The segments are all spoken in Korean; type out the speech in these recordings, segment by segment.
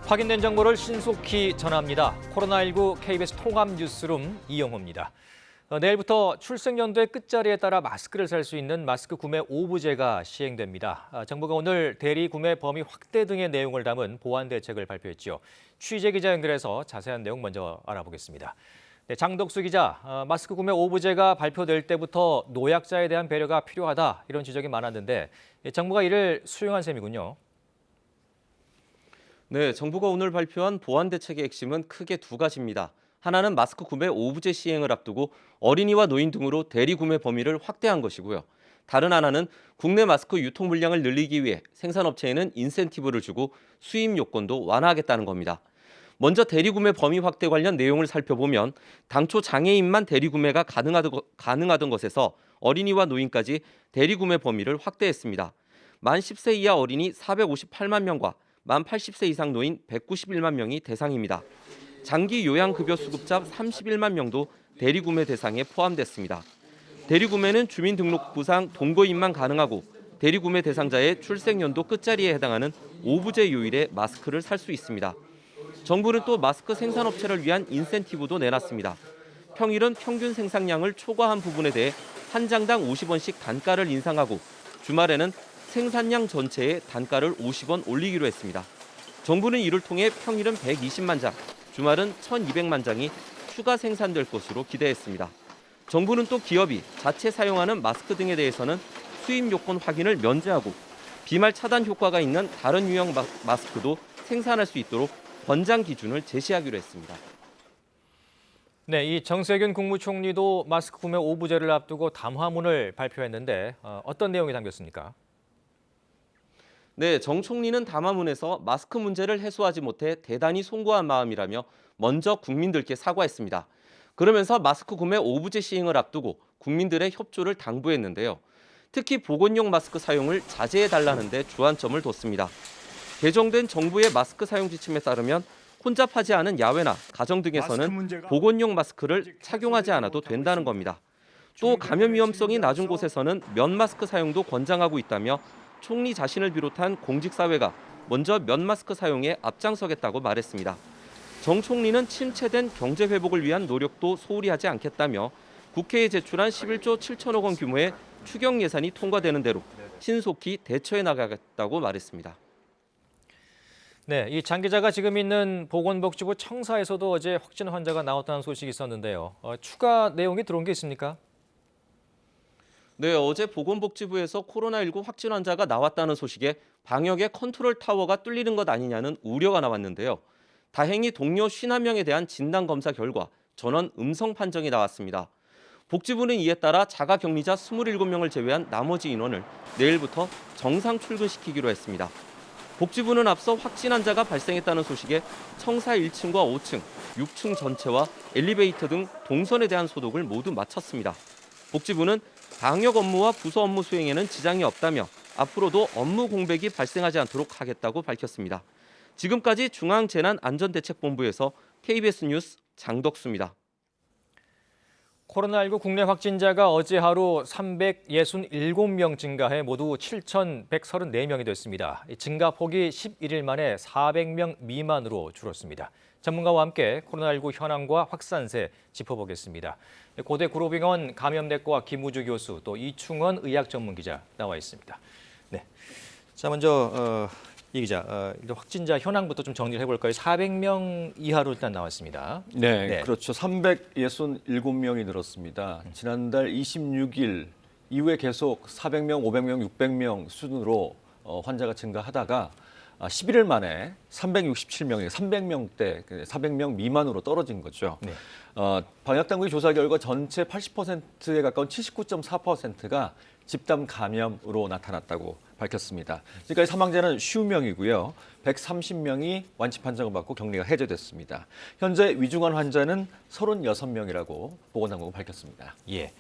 확인된 정보를 신속히 전합니다. 코로나19 KBS 통합 뉴스룸 이영호입니다. 내일부터 출생연도의 끝자리에 따라 마스크를 살 수 있는 마스크 구매 오부제가 시행됩니다. 정부가 오늘 대리 구매 범위 확대 등의 내용을 담은 보완 대책을 발표했죠. 취재 기자 연결해서 자세한 내용 먼저 알아보겠습니다. 네, 장덕수 기자, 마스크 구매 오부제가 발표될 때부터 노약자에 대한 배려가 필요하다 이런 지적이 많았는데 정부가 이를 수용한 셈이군요. 네, 정부가 오늘 발표한 보완 대책의 핵심은 크게 두 가지입니다. 하나는 마스크 구매 오부제 시행을 앞두고 어린이와 노인 등으로 대리 구매 범위를 확대한 것이고요. 다른 하나는 국내 마스크 유통 물량을 늘리기 위해 생산업체에는 인센티브를 주고 수입 요건도 완화하겠다는 겁니다. 먼저 대리 구매 범위 확대 관련 내용을 살펴보면 당초 장애인만 대리 구매가 가능하던 것에서 어린이와 노인까지 대리 구매 범위를 확대했습니다. 만 10세 이하 어린이 458만 명과 만 80세 이상 노인 191만 명이 대상입니다. 장기 요양급여 수급자 31만 명도 대리구매 대상에 포함됐습니다. 대리구매는 주민등록부상 동거인만 가능하고 대리구매 대상자의 출생연도 끝자리에 해당하는 오부제 요일에 마스크를 살 수 있습니다. 정부는 또 마스크 생산업체를 위한 인센티브도 내놨습니다. 평일은 평균 생산량을 초과한 부분에 대해 한 장당 50원씩 단가를 인상하고 주말에는 생산량 전체의 단가를 50원 올리기로 했습니다. 정부는 이를 통해 평일은 120만 장, 주말은 1,200만 장이 추가 생산될 것으로 기대했습니다. 정부는 또 기업이 자체 사용하는 마스크 등에 대해서는 수입 요건 확인을 면제하고 비말 차단 효과가 있는 다른 유형 마스크도 생산할 수 있도록 권장 기준을 제시하기로 했습니다. 네, 이 정세균 국무총리도 마스크 구매 오부제를 앞두고 담화문을 발표했는데 어떤 내용이 담겼습니까? 네, 정 총리는 담화문에서 마스크 문제를 해소하지 못해 대단히 송구한 마음이라며 먼저 국민들께 사과했습니다. 그러면서 마스크 구매 오부제 시행을 앞두고 국민들의 협조를 당부했는데요. 특히 보건용 마스크 사용을 자제해달라는 데 주안점을 뒀습니다. 개정된 정부의 마스크 사용 지침에 따르면 혼잡하지 않은 야외나 가정 등에서는 보건용 마스크를 착용하지 않아도 된다는 겁니다. 또 감염 위험성이 낮은 곳에서는 면 마스크 사용도 권장하고 있다며 총리 자신을 비롯한 공직사회가 먼저 면 마스크 사용에 앞장서겠다고 말했습니다. 정 총리는 침체된 경제 회복을 위한 노력도 소홀히 하지 않겠다며 국회에 제출한 11조 7천억 원 규모의 추경 예산이 통과되는 대로 신속히 대처해 나가겠다고 말했습니다. 네, 이 장 기자가 지금 있는 보건복지부 청사에서도 어제 확진 환자가 나왔다는 소식이 있었는데요. 추가 내용이 들어온 게 있습니까? 네, 어제 보건복지부에서 코로나19 확진 환자가 나왔다는 소식에 방역의 컨트롤 타워가 뚫리는 것 아니냐는 우려가 나왔는데요. 다행히 동료 51명에 대한 진단검사 결과 전원 음성 판정이 나왔습니다. 복지부는 이에 따라 자가격리자 27명을 제외한 나머지 인원을 내일부터 정상 출근시키기로 했습니다. 복지부는 앞서 확진 환자가 발생했다는 소식에 청사 1층과 5층, 6층 전체와 엘리베이터 등 동선에 대한 소독을 모두 마쳤습니다. 복지부는 방역 업무와 부서 업무 수행에는 지장이 없다며 앞으로도 업무 공백이 발생하지 않도록 하겠다고 밝혔습니다. 지금까지 중앙재난안전대책본부에서 KBS 뉴스 장덕수입니다. 코로나19 국내 확진자가 어제 하루 367명 증가해 모두 7,134명이 됐습니다. 증가폭이 11일 만에 400명 미만으로 줄었습니다. 전문가와 함께 코로나19 현황과 확산세 짚어보겠습니다. 고대 구로병원 감염내과 김우주 교수, 또 이충원 의학 전문 기자 나와 있습니다. 네, 자 먼저 이 기자, 확진자 현황부터 좀 정리를 해볼까요? 400명 이하로 일단 나왔습니다. 네, 그렇죠. 367명이 늘었습니다. 지난달 26일 이후에 계속 400명, 500명, 600명 수준으로 환자가 증가하다가 11일 만에 367명이 300명대, 400명 미만으로 떨어진 거죠. 네. 방역당국의 조사 결과 전체 80%에 가까운 79.4%가 집단 감염으로 나타났다고 밝혔습니다. 지금까지 사망자는 50명이고요. 130명이 완치 판정을 받고 격리가 해제됐습니다. 현재 위중한 환자는 36명이라고 보건당국은 밝혔습니다. 예.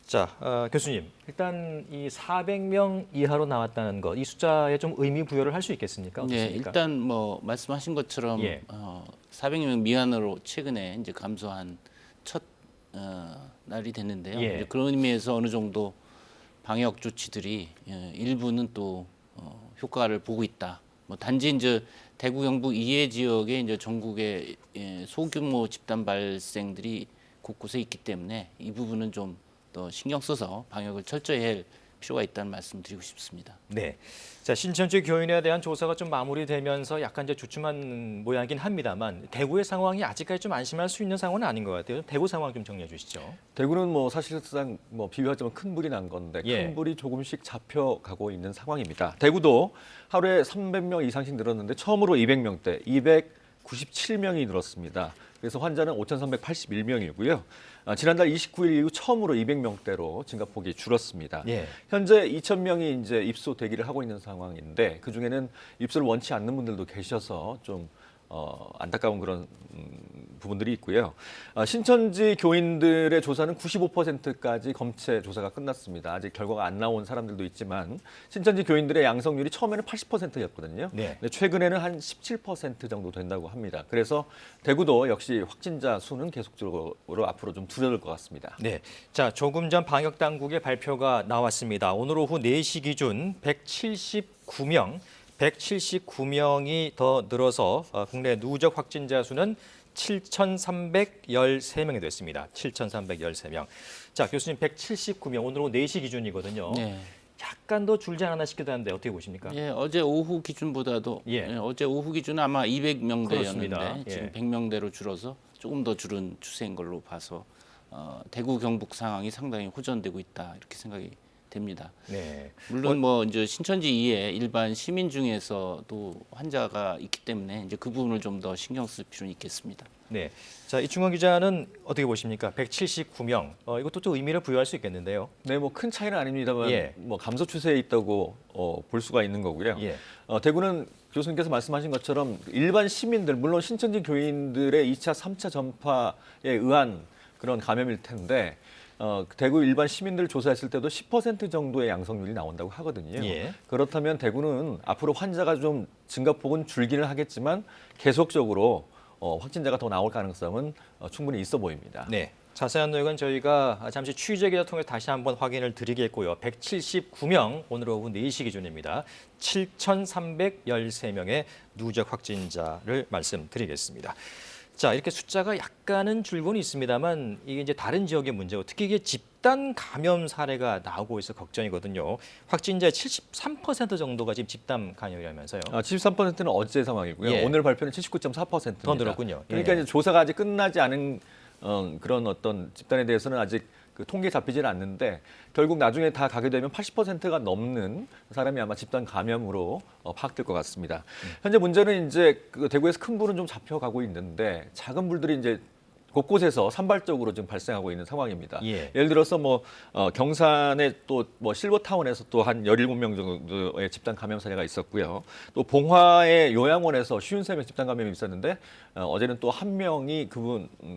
자, 교수님, 일단 이 400명 이하로 나왔다는 것, 이 숫자에 좀 의미 부여를 할 수 있겠습니까? 어떻습니까? 네, 일단 뭐 말씀하신 것처럼 400명 미만으로 최근에 이제 감소한 첫 날이 됐는데요. 이제 그런 의미에서 어느 정도 방역 조치들이 일부는 또 효과를 보고 있다. 뭐 단지 이제 대구 경북 이해 지역에 이제 전국에 소규모 집단 발생들이 곳곳에 있기 때문에 이 부분은 좀 더 신경 써서 방역을 철저히 할 필요가 있다는 말씀 드리고 싶습니다. 네. 자, 신천지 교인에 대한 조사가 좀 마무리되면서 약간 이제 주춤한 모양이긴 합니다만 대구의 상황이 아직까지 좀 안심할 수 있는 상황은 아닌 것 같아요. 대구 상황 좀 정리해 주시죠. 대구는 뭐 사실상 뭐 비교하자면 큰 불이 난 건데 예. 큰 불이 조금씩 잡혀가고 있는 상황입니다. 대구도 하루에 300명 이상씩 늘었는데 처음으로 200명대, 297명이 늘었습니다. 그래서 환자는 5,381명이고요. 지난달 29일 이후 처음으로 200명대로 증가폭이 줄었습니다. 예. 현재 2,000명이 이제 입소 대기를 하고 있는 상황인데 그 중에는 입소를 원치 않는 분들도 계셔서 좀 안타까운 그런 부분들이 있고요. 신천지 교인들의 조사는 95%까지 검체 조사가 끝났습니다. 아직 결과가 안 나온 사람들도 있지만 신천지 교인들의 양성률이 처음에는 80%였거든요. 네. 근데 최근에는 한 17% 정도 된다고 합니다. 그래서 대구도 역시 확진자 수는 계속적으로 앞으로 좀 줄어들 것 같습니다. 네. 자, 조금 전 방역 당국의 발표가 나왔습니다. 오늘 오후 4시 기준 179명이 더 늘어서 국내 누적 확진자 수는 7,313명이 됐습니다. 7,313명. 자, 교수님 179명, 오늘 오후 4시 기준이거든요. 네. 약간 더 줄지 않았나 싶기도 한데 어떻게 보십니까? 예, 어제 오후 기준보다도 어제 오후 기준은 아마 200명대였는데 그렇습니다. 지금 예. 100명대로 줄어서 조금 더 줄은 추세인 걸로 봐서 대구 경북 상황이 상당히 호전되고 있다 이렇게 생각이 됩니다. 네. 물론 뭐 이제 신천지 이외에 일반 시민 중에서도 환자가 있기 때문에 이제 그 부분을 좀 더 신경 쓸 필요는 있겠습니다. 네. 자, 이충원 기자는 어떻게 보십니까? 179명. 이것도 좀 의미를 부여할 수 있겠는데요. 네, 뭐 큰 차이는 아닙니다만 예. 뭐 감소 추세에 있다고 볼 수가 있는 거고요. 예. 대구는 교수님께서 말씀하신 것처럼 일반 시민들, 물론 신천지 교인들의 2차, 3차 전파에 의한 그런 감염일 텐데 대구 일반 시민들 조사했을 때도 10% 정도의 양성률이 나온다고 하거든요. 예. 그렇다면 대구는 앞으로 환자가 좀 증가폭은 줄기는 하겠지만 계속적으로 확진자가 더 나올 가능성은 충분히 있어 보입니다. 네. 자세한 내용은 저희가 잠시 취재기자 통해 다시 한번 확인을 드리겠고요. 179명, 오늘 오후 4시 기준입니다. 7,313명의 누적 확진자를 말씀드리겠습니다. 자, 이렇게 숫자가 약간은 줄고는 있습니다만 이게 이제 다른 지역의 문제고 특히 이게 집단 감염 사례가 나오고 있어 걱정이거든요. 확진자의 73% 정도가 지금 집단 감염이라면서요. 73%는 어제 상황이고요. 예. 오늘 발표는 79.4%입니다. 더 늘었군요. 그러니까 예. 이제 조사가 아직 끝나지 않은 그런 어떤 집단에 대해서는 아직 그 통계 잡히지는 않는데 결국 나중에 다 가게 되면 80%가 넘는 사람이 아마 집단 감염으로 파악될 것 같습니다. 현재 문제는 이제 그 대구에서 큰 불은 좀 잡혀가고 있는데 작은 불들이 이제 곳곳에서 산발적으로 지금 발생하고 있는 상황입니다. 예. 예를 들어서 뭐 경산의 또 뭐 실버타운에서 또 한 17명 정도의 집단 감염 사례가 있었고요. 또 봉화의 요양원에서 53명 집단 감염이 있었는데 어제는 또 한 명이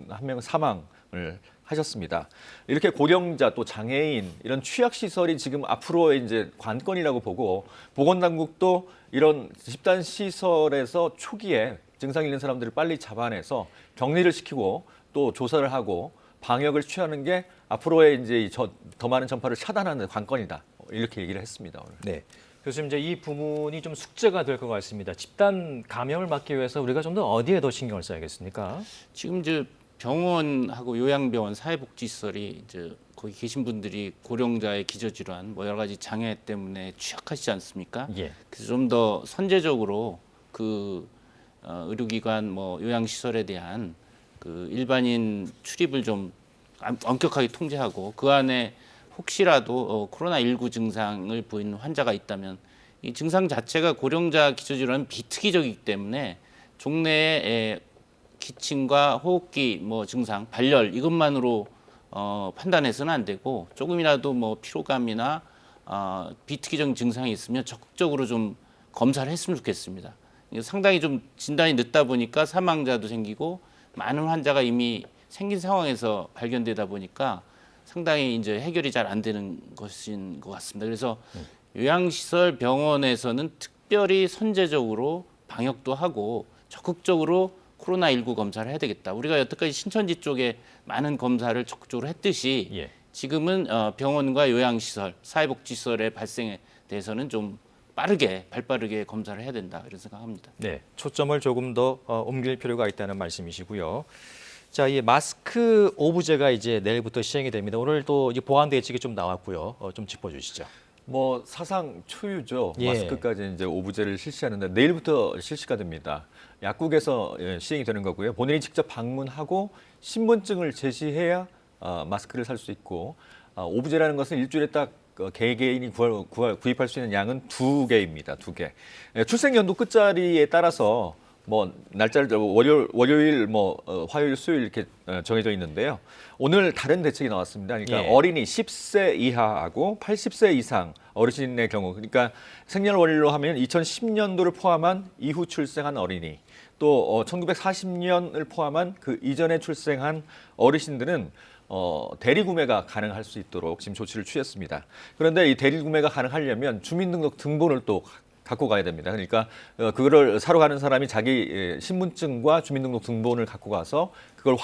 한 명은 사망을 하셨습니다. 이렇게 고령자 또 장애인 이런 취약 시설이 지금 앞으로의 이제 관건이라고 보고 보건당국도 이런 집단 시설에서 초기에 증상 있는 사람들을 빨리 잡아내서 격리를 시키고 또 조사를 하고 방역을 취하는 게 앞으로의 이제 더 많은 전파를 차단하는 관건이다. 이렇게 얘기를 했습니다. 오늘. 네. 교수님, 이제 이 부분이 좀 숙제가 될 것 같습니다. 집단 감염을 막기 위해서 우리가 좀 더 어디에 더 신경을 써야겠습니까? 지금 이제 병원하고 요양병원, 사회복지시설이 이제 거기 계신 분들이 고령자의 기저질환, 뭐 여러 가지 장애 때문에 취약하시지 않습니까? 예. 그래서 좀 더 선제적으로 그 의료기관, 뭐 요양시설에 대한 그 일반인 출입을 좀 엄격하게 통제하고 그 안에 혹시라도 코로나19 증상을 보이는 환자가 있다면 이 증상 자체가 고령자 기저질환은 비특이적이기 때문에 종래에 기침과 호흡기 뭐 증상, 발열 이것만으로 판단해서는 안 되고 조금이라도 뭐 피로감이나 비특이적인 증상이 있으면 적극적으로 좀 검사를 했으면 좋겠습니다. 상당히 좀 진단이 늦다 보니까 사망자도 생기고 많은 환자가 이미 생긴 상황에서 발견되다 보니까 상당히 이제 해결이 잘 안 되는 것인 것 같습니다. 그래서 요양시설 병원에서는 특별히 선제적으로 방역도 하고 적극적으로 코로나19 검사를 해야 되겠다. 우리가 여태까지 신천지 쪽에 많은 검사를 적극적으로 했듯이 예. 지금은 병원과 요양시설, 사회복지시설의 발생에 대해서는 좀 발빠르게 검사를 해야 된다 이런 생각합니다. 네, 초점을 조금 더 옮길 필요가 있다는 말씀이시고요. 자, 이 마스크 오브제가 이제 내일부터 시행이 됩니다. 오늘 또 보안 대책이 좀 나왔고요. 좀 짚어주시죠. 뭐 사상 초유죠. 예. 마스크까지 이제 오브제를 실시하는데 내일부터 실시가 됩니다. 약국에서 시행이 되는 거고요. 본인이 직접 방문하고 신분증을 제시해야 마스크를 살 수 있고 오브제라는 것은 일주일에 딱 개개인이 구입할 수 있는 양은 2개입니다. 2개. 출생 연도 끝자리에 따라서 뭐 날짜를 월요일 화요일 수요일 이렇게 정해져 있는데요. 오늘 다른 대책이 나왔습니다. 그러니까 예. 어린이 10세 이하하고 80세 이상 어르신의 경우, 그러니까 생년월일로 하면 2010년도를 포함한 이후 출생한 어린이, 또 1940년을 포함한 그 이전에 출생한 어르신들은 대리 구매가 가능할 수 있도록 지금 조치를 취했습니다. 그런데 이 대리 구매가 가능하려면 주민등록 등본을 또 갖고 가야 됩니다. 그러니까 그거를 사러 가는 사람이 자기 신분증과 주민등록 등본을 갖고 가서 그걸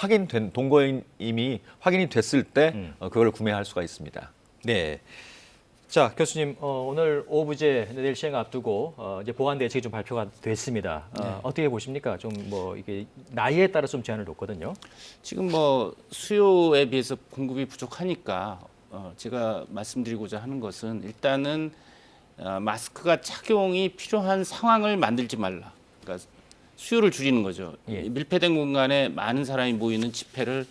동거인임이 확인이 됐을 때 그걸 구매할 수가 있습니다. 네. 자, 교수님, 오늘 오브제 내일 시행 앞두고 이제 보안 대책이 좀 발표가 됐습니다. 어떻게 보십니까? 좀 이게 나이에 따라 좀 제한을 놓거든요. 지금 수요에 비해서 공급이 부족하니까 제가 말씀드리고자 하는 것은 일단은 마스크가 착용이 필요한 상황을 만들지 말라. 그러니까 수요를 줄이는 거죠. 예. 밀폐된 공간에 많은 사람이 모이는 집회를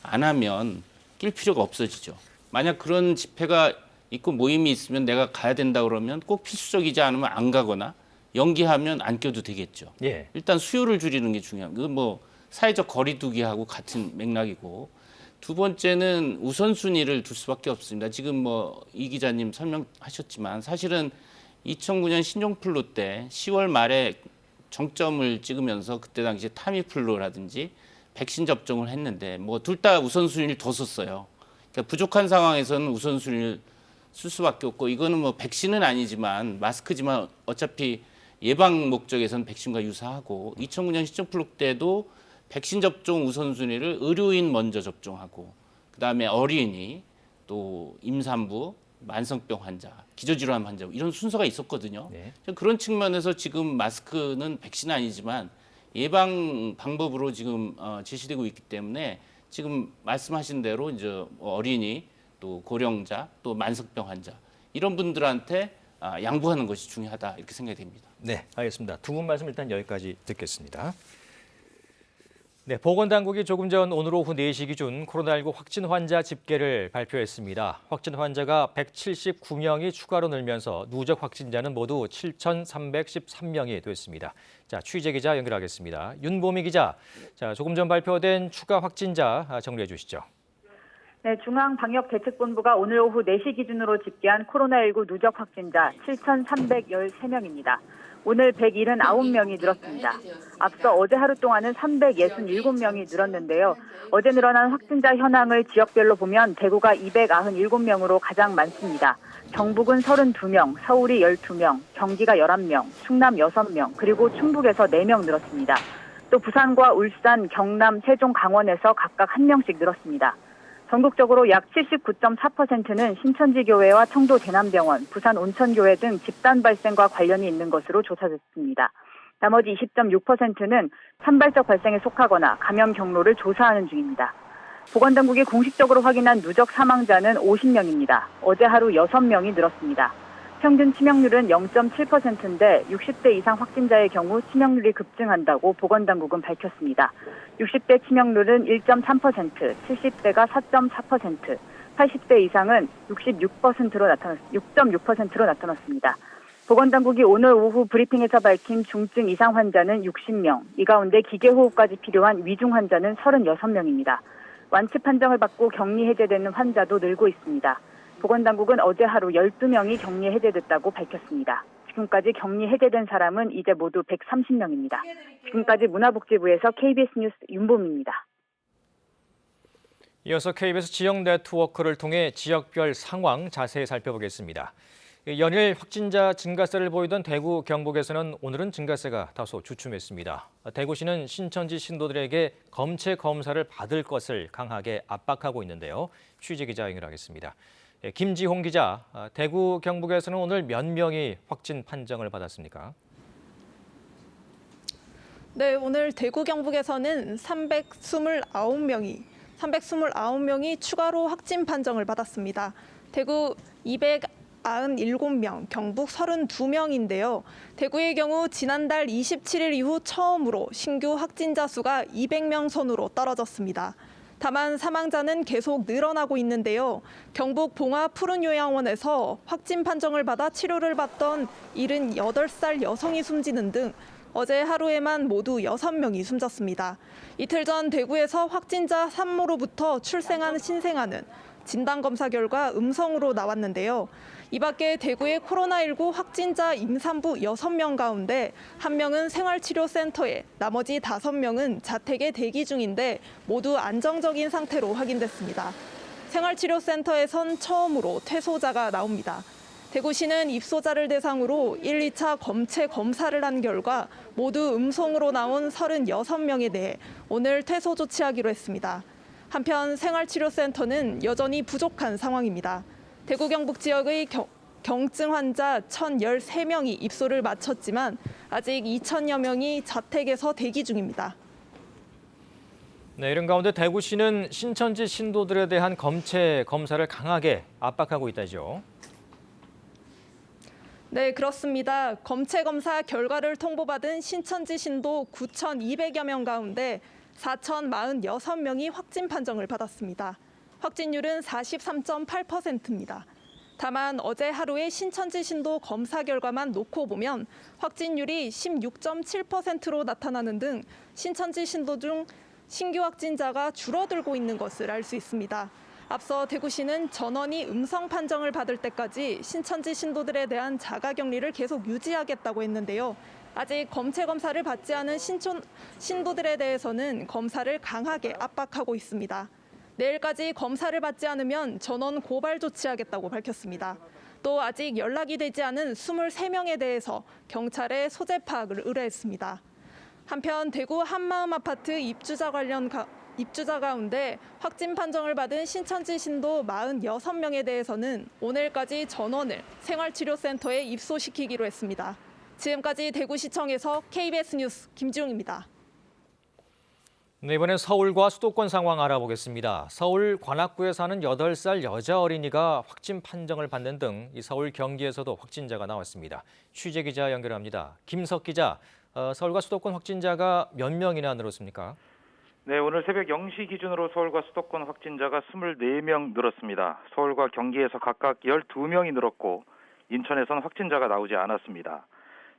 안 하면 낄 필요가 없어지죠. 만약 그런 집회가 있고 모임이 있으면 내가 가야 된다 그러면 꼭 필수적이지 않으면 안 가거나 연기하면 안 껴도 되겠죠. 예. 일단 수요를 줄이는 게 중요합니다. 그건 사회적 거리두기하고 같은 맥락이고, 두 번째는 우선순위를 둘 수밖에 없습니다. 지금 이 기자님 설명하셨지만 사실은 2009년 신종플루 때 10월 말에 정점을 찍으면서 그때 당시에 타미플루라든지 백신 접종을 했는데 둘 다 우선순위를 뒀었어요. 그러니까 부족한 상황에서는 우선순위를 쓸 수밖에 없고, 이거는 백신은 아니지만 마스크지만 어차피 예방 목적에서는 백신과 유사하고, 2009년 신종플루 때도 백신 접종 우선순위를 의료인 먼저 접종하고, 그다음에 어린이, 또 임산부, 만성병 환자, 기저질환 환자 이런 순서가 있었거든요. 네. 그런 측면에서 지금 마스크는 백신은 아니지만 예방 방법으로 지금 제시되고 있기 때문에 지금 말씀하신 대로 이제 어린이, 또 고령자, 또 만성병 환자 이런 분들한테 양보하는 것이 중요하다 이렇게 생각이 됩니다. 네, 알겠습니다. 두 분 말씀 일단 여기까지 듣겠습니다. 네, 보건당국이 조금 전 오늘 오후 4시 기준 코로나19 확진 환자 집계를 발표했습니다. 확진 환자가 179명이 추가로 늘면서 누적 확진자는 모두 7,313명이 됐습니다. 자, 취재 기자 연결하겠습니다. 윤보미 기자, 자, 조금 전 발표된 추가 확진자 정리해 주시죠. 네, 중앙방역대책본부가 오늘 오후 4시 기준으로 집계한 코로나19 누적 확진자 7,313명입니다. 오늘 179명이 늘었습니다. 앞서 어제 하루 동안은 367명이 늘었는데요. 어제 늘어난 확진자 현황을 지역별로 보면 대구가 297명으로 가장 많습니다. 경북은 32명, 서울이 12명, 경기가 11명, 충남 6명, 그리고 충북에서 4명 늘었습니다. 또 부산과 울산, 경남, 세종, 강원에서 각각 1명씩 늘었습니다. 전국적으로 약 79.4%는 신천지교회와 청도 대남병원, 부산 온천교회 등 집단 발생과 관련이 있는 것으로 조사됐습니다. 나머지 20.6%는 산발적 발생에 속하거나 감염 경로를 조사하는 중입니다. 보건당국이 공식적으로 확인한 누적 사망자는 50명입니다. 어제 하루 6명이 늘었습니다. 평균 치명률은 0.7%인데 60대 이상 확진자의 경우 치명률이 급증한다고 보건당국은 밝혔습니다. 60대 치명률은 1.3%, 70대가 4.4%, 80대 이상은 6.6%로 나타났습니다. 보건당국이 오늘 오후 브리핑에서 밝힌 중증 이상 환자는 60명, 이 가운데 기계호흡까지 필요한 위중 환자는 36명입니다. 완치 판정을 받고 격리 해제되는 환자도 늘고 있습니다. 보건당국은 어제 하루 12명이 격리 해제됐다고 밝혔습니다. 지금까지 격리 해제된 사람은 이제 모두 130명입니다. 지금까지 문화복지부에서 KBS 뉴스 윤봄입니다. 이어서 KBS 지역 네트워크를 통해 지역별 상황 자세히 살펴보겠습니다. 연일 확진자 증가세를 보이던 대구, 경북에서는 오늘은 증가세가 다소 주춤했습니다. 대구시는 신천지 신도들에게 검체 검사를 받을 것을 강하게 압박하고 있는데요. 취재 기자 연결하겠습니다. 김지홍 기자, 대구 경북에서는 오늘 몇 명이 확진 판정을 받았습니까? 네, 오늘 대구 경북에서는 329명이 추가로 확진 판정을 받았습니다. 대구 297명, 경북 32명인데요. 대구의 경우 지난달 27일 이후 처음으로 신규 확진자 수가 200명 선으로 떨어졌습니다. 다만 사망자는 계속 늘어나고 있는데요. 경북 봉화 푸른요양원에서 확진 판정을 받아 치료를 받던 78살 여성이 숨지는 등 어제 하루에만 모두 6명이 숨졌습니다. 이틀 전 대구에서 확진자 산모로부터 출생한 신생아는 진단검사 결과 음성으로 나왔는데요. 이 밖에 대구의 코로나19 확진자 임산부 6명 가운데 1명은 생활치료센터에, 나머지 5명은 자택에 대기 중인데 모두 안정적인 상태로 확인됐습니다. 생활치료센터에선 처음으로 퇴소자가 나옵니다. 대구시는 입소자를 대상으로 1, 2차 검체 검사를 한 결과 모두 음성으로 나온 36명에 대해 오늘 퇴소 조치하기로 했습니다. 한편 생활치료센터는 여전히 부족한 상황입니다. 대구 경북 지역의 경증 환자 1,013명이 입소를 마쳤지만 아직 2,000여 명이 자택에서 대기 중입니다. 네, 이런 가운데 대구시는 신천지 신도들에 대한 검체 검사를 강하게 압박하고 있다죠. 네, 그렇습니다. 검체 검사 결과를 통보받은 신천지 신도 9,200여 명 가운데 4,046명이 확진 판정을 받았습니다. 확진율은 43.8%입니다. 다만 어제 하루의 신천지 신도 검사 결과만 놓고 보면 확진율이 16.7%로 나타나는 등 신천지 신도 중 신규 확진자가 줄어들고 있는 것을 알 수 있습니다. 앞서 대구시는 전원이 음성 판정을 받을 때까지 신천지 신도들에 대한 자가격리를 계속 유지하겠다고 했는데요. 아직 검체 검사를 받지 않은 신도들에 대해서는 검사를 강하게 압박하고 있습니다. 내일까지 검사를 받지 않으면 전원 고발 조치하겠다고 밝혔습니다. 또 아직 연락이 되지 않은 23명에 대해서 경찰에 소재 파악을 의뢰했습니다. 한편 대구 한마음 아파트 입주자 가운데 확진 판정을 받은 신천지 신도 46명에 대해서는 오늘까지 전원을 생활치료센터에 입소시키기로 했습니다. 지금까지 대구시청에서 KBS 뉴스 김지웅입니다. 네, 이번엔 서울과 수도권 상황 알아보겠습니다. 서울 관악구에 사는 8살 여자 어린이가 확진 판정을 받는 등 이 서울 경기에서도 확진자가 나왔습니다. 취재 기자 연결합니다. 김석 기자, 서울과 수도권 확진자가 몇 명이나 늘었습니까? 네, 오늘 새벽 0시 기준으로 서울과 수도권 확진자가 24명 늘었습니다. 서울과 경기에서 각각 12명이 늘었고 인천에선 확진자가 나오지 않았습니다.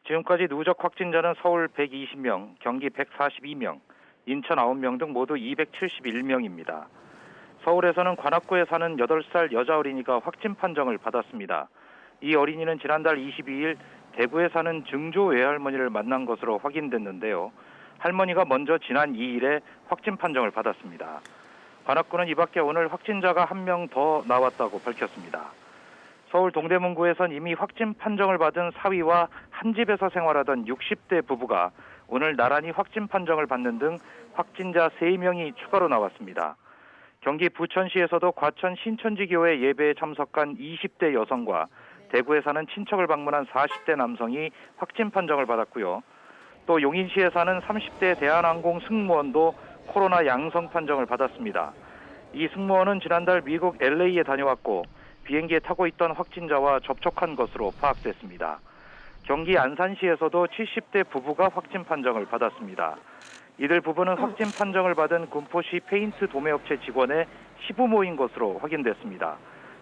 지금까지 누적 확진자는 서울 120명, 경기 142명, 인천 9명 등 모두 271명입니다. 서울에서는 관악구에 사는 8살 여자 어린이가 확진 판정을 받았습니다. 이 어린이는 지난달 22일 대구에 사는 증조 외할머니를 만난 것으로 확인됐는데요. 할머니가 먼저 지난 2일에 확진 판정을 받았습니다. 관악구는 이 밖에 오늘 확진자가 1명 더 나왔다고 밝혔습니다. 서울 동대문구에선 이미 확진 판정을 받은 사위와 한 집에서 생활하던 60대 부부가 오늘 나란히 확진 판정을 받는 등 확진자 3명이 추가로 나왔습니다. 경기 부천시에서도 과천 신천지교회 예배에 참석한 20대 여성과 대구에 사는 친척을 방문한 40대 남성이 확진 판정을 받았고요. 또 용인시에 사는 30대 대한항공 승무원도 코로나 양성 판정을 받았습니다. 이 승무원은 지난달 미국 LA에 다녀왔고 비행기에 타고 있던 확진자와 접촉한 것으로 파악됐습니다. 경기 안산시에서도 70대 부부가 확진 판정을 받았습니다. 이들 부부는 확진 판정을 받은 군포시 페인트 도매업체 직원의 시부모인 것으로 확인됐습니다.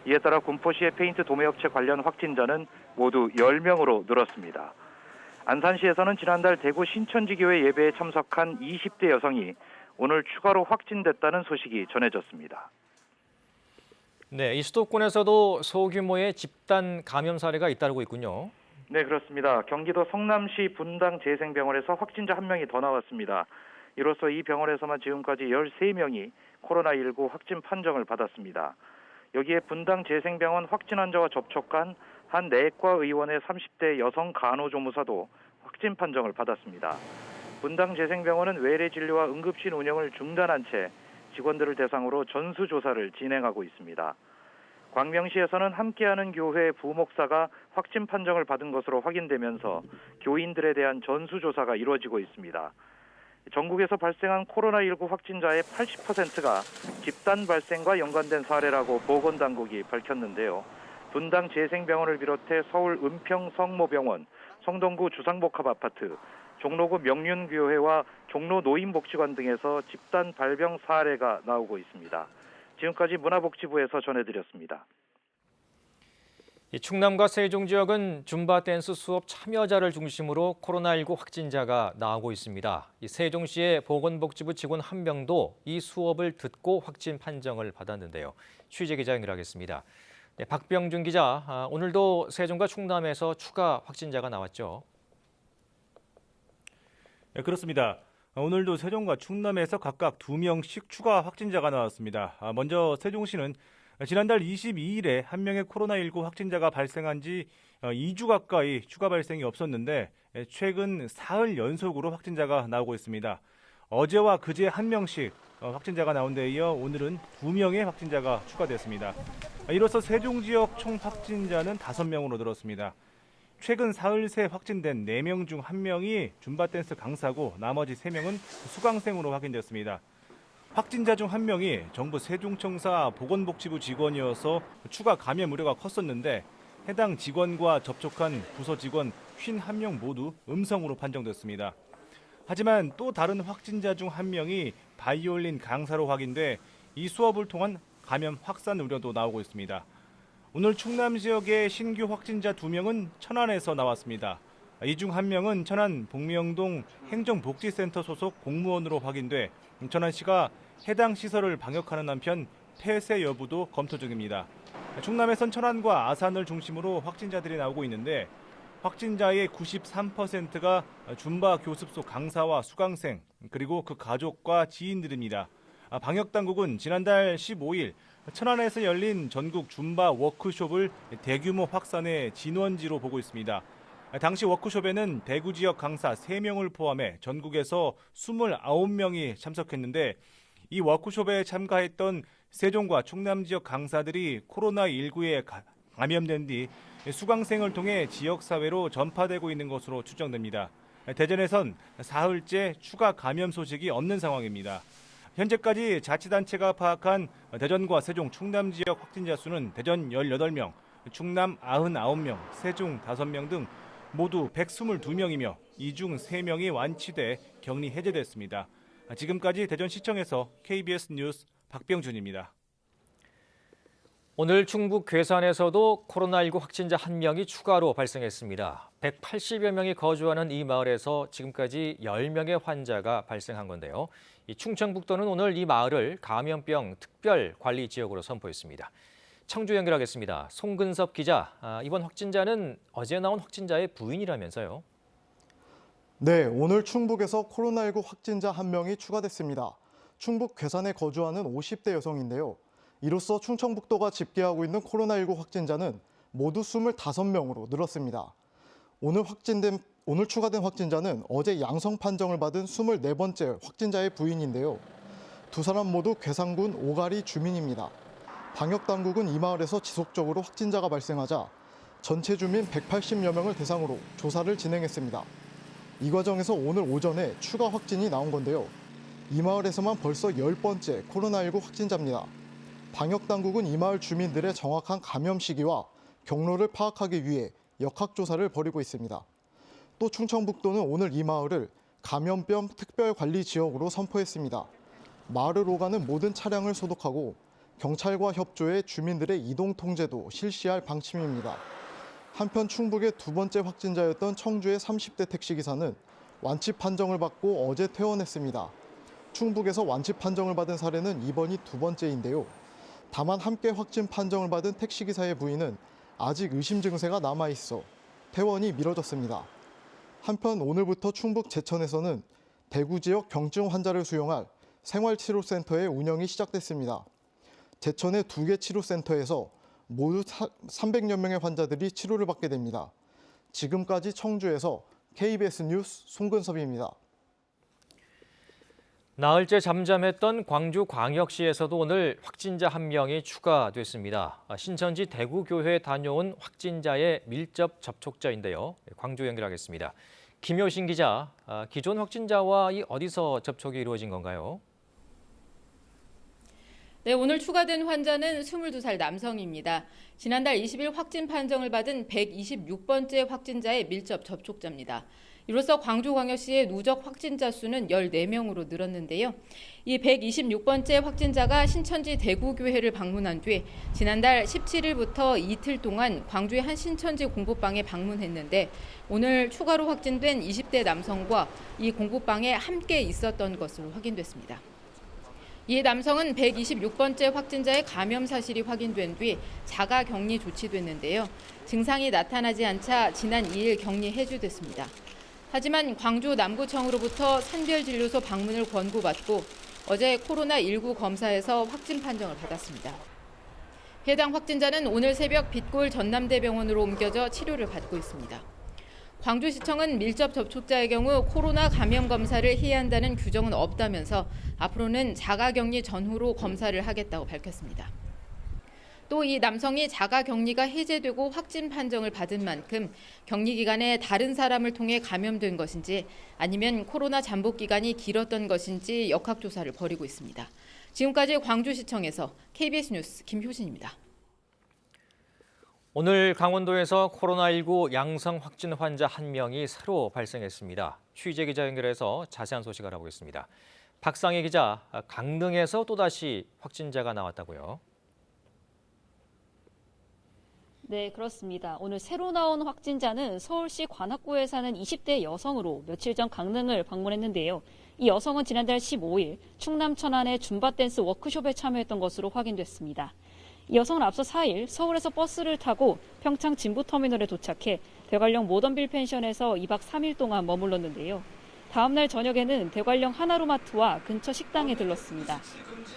이에 따라 군포시의 페인트 도매업체 관련 확진자는 모두 10명으로 늘었습니다. 안산시에서는 지난달 대구 신천지교회 예배에 참석한 20대 여성이 오늘 추가로 확진됐다는 소식이 전해졌습니다. 네, 이 수도권에서도 소규모의 집단 감염 사례가 잇따르고 있군요. 네, 그렇습니다. 경기도 성남시 분당 재생병원에서 확진자 1명이 더 나왔습니다. 이로써 이 병원에서만 지금까지 13명이 코로나19 확진 판정을 받았습니다. 여기에 분당 재생병원 확진 환자와 접촉한 한 내과 의원의 30대 여성 간호조무사도 확진 판정을 받았습니다. 분당 재생병원은 외래 진료와 응급실 운영을 중단한 채 직원들을 대상으로 전수조사를 진행하고 있습니다. 광명시에서는 함께하는 교회 부목사가 확진 판정을 받은 것으로 확인되면서 교인들에 대한 전수조사가 이루어지고 있습니다. 전국에서 발생한 코로나19 확진자의 80%가 집단 발생과 연관된 사례라고 보건당국이 밝혔는데요. 분당 재생병원을 비롯해 서울 은평 성모병원, 성동구 주상복합아파트, 종로구 명륜교회와 종로 노인복지관 등에서 집단 발병 사례가 나오고 있습니다. 지금까지 문화복지부에서 전해드렸습니다. 충남과 세종 지역은 줌바 댄스 수업 참여자를 중심으로 코로나19 확진자가 나오고 있습니다. 세종시의 보건복지부 직원 한 명도 이 수업을 듣고 확진 판정을 받았는데요. 취재 기자 연결하겠습니다. 네, 박병준 기자, 오늘도 세종과 충남에서 추가 확진자가 나왔죠. 네, 그렇습니다. 오늘도 세종과 충남에서 각각 2명씩 추가 확진자가 나왔습니다. 먼저 세종시는 지난달 22일에 한 명의 코로나19 확진자가 발생한 지 2주 가까이 추가 발생이 없었는데 최근 사흘 연속으로 확진자가 나오고 있습니다. 어제와 그제 한 명씩 확진자가 나온 데 이어 오늘은 2명의 확진자가 추가됐습니다. 이로써 세종 지역 총 확진자는 5명으로 늘었습니다. 최근 사흘 새 확진된 4명 중 1명이 줌바 댄스 강사고 나머지 3명은 수강생으로 확인됐습니다. 확진자 중 1명이 정부 세종청사 보건복지부 직원이어서 추가 감염 우려가 컸었는데 해당 직원과 접촉한 부서 직원 51명 모두 음성으로 판정됐습니다. 하지만 또 다른 확진자 중 1명이 바이올린 강사로 확인돼 이 수업을 통한 감염 확산 우려도 나오고 있습니다. 오늘 충남 지역의 신규 확진자 2명은 천안에서 나왔습니다. 이 중 1명은 천안 복명동 행정복지센터 소속 공무원으로 확인돼 천안시가 해당 시설을 방역하는 한편 폐쇄 여부도 검토 중입니다. 충남에선 천안과 아산을 중심으로 확진자들이 나오고 있는데 확진자의 93%가 줌바 교습소 강사와 수강생 그리고 그 가족과 지인들입니다. 방역당국은 지난달 15일 천안에서 열린 전국 줌바 워크숍을 대규모 확산의 진원지로 보고 있습니다. 당시 워크숍에는 대구 지역 강사 3명을 포함해 전국에서 29명이 참석했는데 이 워크숍에 참가했던 세종과 충남 지역 강사들이 코로나19에 감염된 뒤 수강생을 통해 지역사회로 전파되고 있는 것으로 추정됩니다. 대전에선 사흘째 추가 감염 소식이 없는 상황입니다. 현재까지 자치단체가 파악한 대전과 세종, 충남 지역 확진자 수는 대전 18명, 충남 99명, 세종 5명 등 모두 122명이며 이 중 3명이 완치돼 격리 해제됐습니다. 지금까지 대전시청에서 KBS 뉴스 박병준입니다. 오늘 충북 괴산에서도 코로나19 확진자 1명이 추가로 발생했습니다. 180여 명이 거주하는 이 마을에서 지금까지 10명의 환자가 발생한 건데요. 이 충청북도는 오늘 이 마을을 감염병 특별 관리 지역으로 선포했습니다. 청주 연결하겠습니다. 송근섭 기자, 이번 확진자는 어제 나온 확진자의 부인이라면서요? 네, 오늘 충북에서 코로나19 확진자 1명이 추가됐습니다. 충북 괴산에 거주하는 50대 여성인데요. 이로써 충청북도가 집계하고 있는 코로나19 확진자는 모두 25명으로 늘었습니다. 오늘 추가된 확진자는 어제 양성 판정을 받은 24번째 확진자의 부인인데요. 두 사람 모두 괴산군 오가리 주민입니다. 방역당국은 이 마을에서 지속적으로 확진자가 발생하자 전체 주민 180여 명을 대상으로 조사를 진행했습니다. 이 과정에서 오늘 오전에 추가 확진이 나온 건데요. 이 마을에서만 벌써 10번째 코로나19 확진자입니다. 방역당국은 이 마을 주민들의 정확한 감염 시기와 경로를 파악하기 위해 역학조사를 벌이고 있습니다. 또 충청북도는 오늘 이 마을을 감염병 특별관리 지역으로 선포했습니다. 마을을 오가는 모든 차량을 소독하고 경찰과 협조해 주민들의 이동 통제도 실시할 방침입니다. 한편 충북의 두 번째 확진자였던 청주의 30대 택시기사는 완치 판정을 받고 어제 퇴원했습니다. 충북에서 완치 판정을 받은 사례는 이번이 두 번째인데요. 다만 함께 확진 판정을 받은 택시기사의 부인은 아직 의심 증세가 남아있어 퇴원이 미뤄졌습니다. 한편 오늘부터 충북 제천에서는 대구 지역 경증 환자를 수용할 생활치료센터의 운영이 시작됐습니다. 제천의 2개 치료센터에서 모두 300여 명의 환자들이 치료를 받게 됩니다. 지금까지 청주에서 KBS 뉴스 송근섭입니다. 나흘째 잠잠했던 광주광역시에서도 오늘 확진자 1명이 추가됐습니다. 신천지 대구교회에 다녀온 확진자의 밀접 접촉자인데요. 광주 연결하겠습니다. 김효신 기자, 기존 확진자와 어디서 접촉이 이루어진 건가요? 네, 오늘 추가된 환자는 22살 남성입니다. 지난달 20일 확진 판정을 받은 126번째 확진자의 밀접 접촉자입니다. 이로써 광주광역시의 누적 확진자 수는 14명으로 늘었는데요. 이 126번째 확진자가 신천지 대구교회를 방문한 뒤 지난달 17일부터 이틀 동안 광주의 한 신천지 공부방에 방문했는데 오늘 추가로 확진된 20대 남성과 이 공부방에 함께 있었던 것으로 확인됐습니다. 이 남성은 126번째 확진자의 감염 사실이 확인된 뒤 자가 격리 조치됐는데요. 증상이 나타나지 않자 지난 2일 격리 해주됐습니다. 하지만 광주 남구청으로부터 산별진료소 방문을 권고받고 어제 코로나19 검사에서 확진 판정을 받았습니다. 해당 확진자는 오늘 새벽 빛골 전남대병원으로 옮겨져 치료를 받고 있습니다. 광주시청은 밀접 접촉자의 경우 코로나 감염 검사를 해야 한다는 규정은 없다면서 앞으로는 자가격리 전후로 검사를 하겠다고 밝혔습니다. 또 이 남성이 자가격리가 해제되고 확진 판정을 받은 만큼 격리 기간에 다른 사람을 통해 감염된 것인지 아니면 코로나 잠복 기간이 길었던 것인지 역학조사를 벌이고 있습니다. 지금까지 광주시청에서 KBS 뉴스 김효신입니다. 오늘 강원도에서 코로나19 양성 확진 환자 1명이 새로 발생했습니다. 취재 기자 연결해서 자세한 소식 알아보겠습니다. 박상희 기자, 강릉에서 또다시 확진자가 나왔다고요? 네, 그렇습니다. 오늘 새로 나온 확진자는 서울시 관악구에 사는 20대 여성으로 며칠 전 강릉을 방문했는데요. 이 여성은 지난달 15일 충남 천안의 줌바 댄스 워크숍에 참여했던 것으로 확인됐습니다. 이 여성은 앞서 4일 서울에서 버스를 타고 평창 진부터미널에 도착해 대관령 모던빌 펜션에서 2박 3일 동안 머물렀는데요. 다음 날 저녁에는 대관령 하나로마트와 근처 식당에 들렀습니다.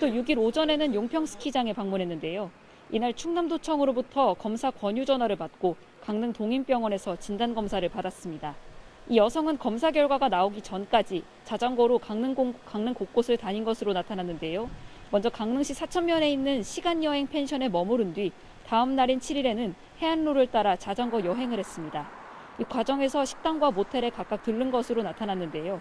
또 6일 오전에는 용평 스키장에 방문했는데요. 이날 충남도청으로부터 검사 권유 전화를 받고 강릉 동인병원에서 진단검사를 받았습니다. 이 여성은 검사 결과가 나오기 전까지 자전거로 강릉 곳곳을 다닌 것으로 나타났는데요. 먼저 강릉시 사천면에 있는 시간여행 펜션에 머무른 뒤 다음 날인 7일에는 해안로를 따라 자전거 여행을 했습니다. 이 과정에서 식당과 모텔에 각각 들른 것으로 나타났는데요.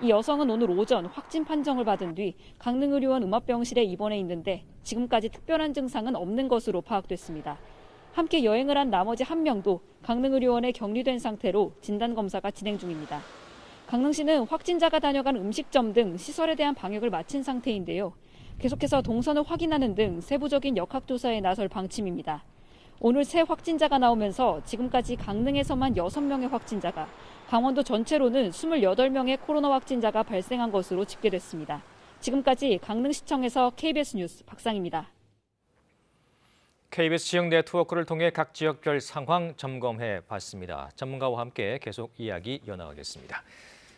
이 여성은 오늘 오전 확진 판정을 받은 뒤 강릉의료원 음압병실에 입원해 있는데 지금까지 특별한 증상은 없는 것으로 파악됐습니다. 함께 여행을 한 나머지 1명도 강릉의료원에 격리된 상태로 진단검사가 진행 중입니다. 강릉시는 확진자가 다녀간 음식점 등 시설에 대한 방역을 마친 상태인데요. 계속해서 동선을 확인하는 등 세부적인 역학조사에 나설 방침입니다. 오늘 새 확진자가 나오면서 지금까지 강릉에서만 6명의 확진자가, 강원도 전체로는 28명의 코로나 확진자가 발생한 것으로 집계됐습니다. 지금까지 강릉시청에서 KBS 뉴스 박상입니다. KBS 지역 네트워크를 통해 각 지역별 상황 점검해 봤습니다. 전문가와 함께 계속 이야기 이어나가겠습니다.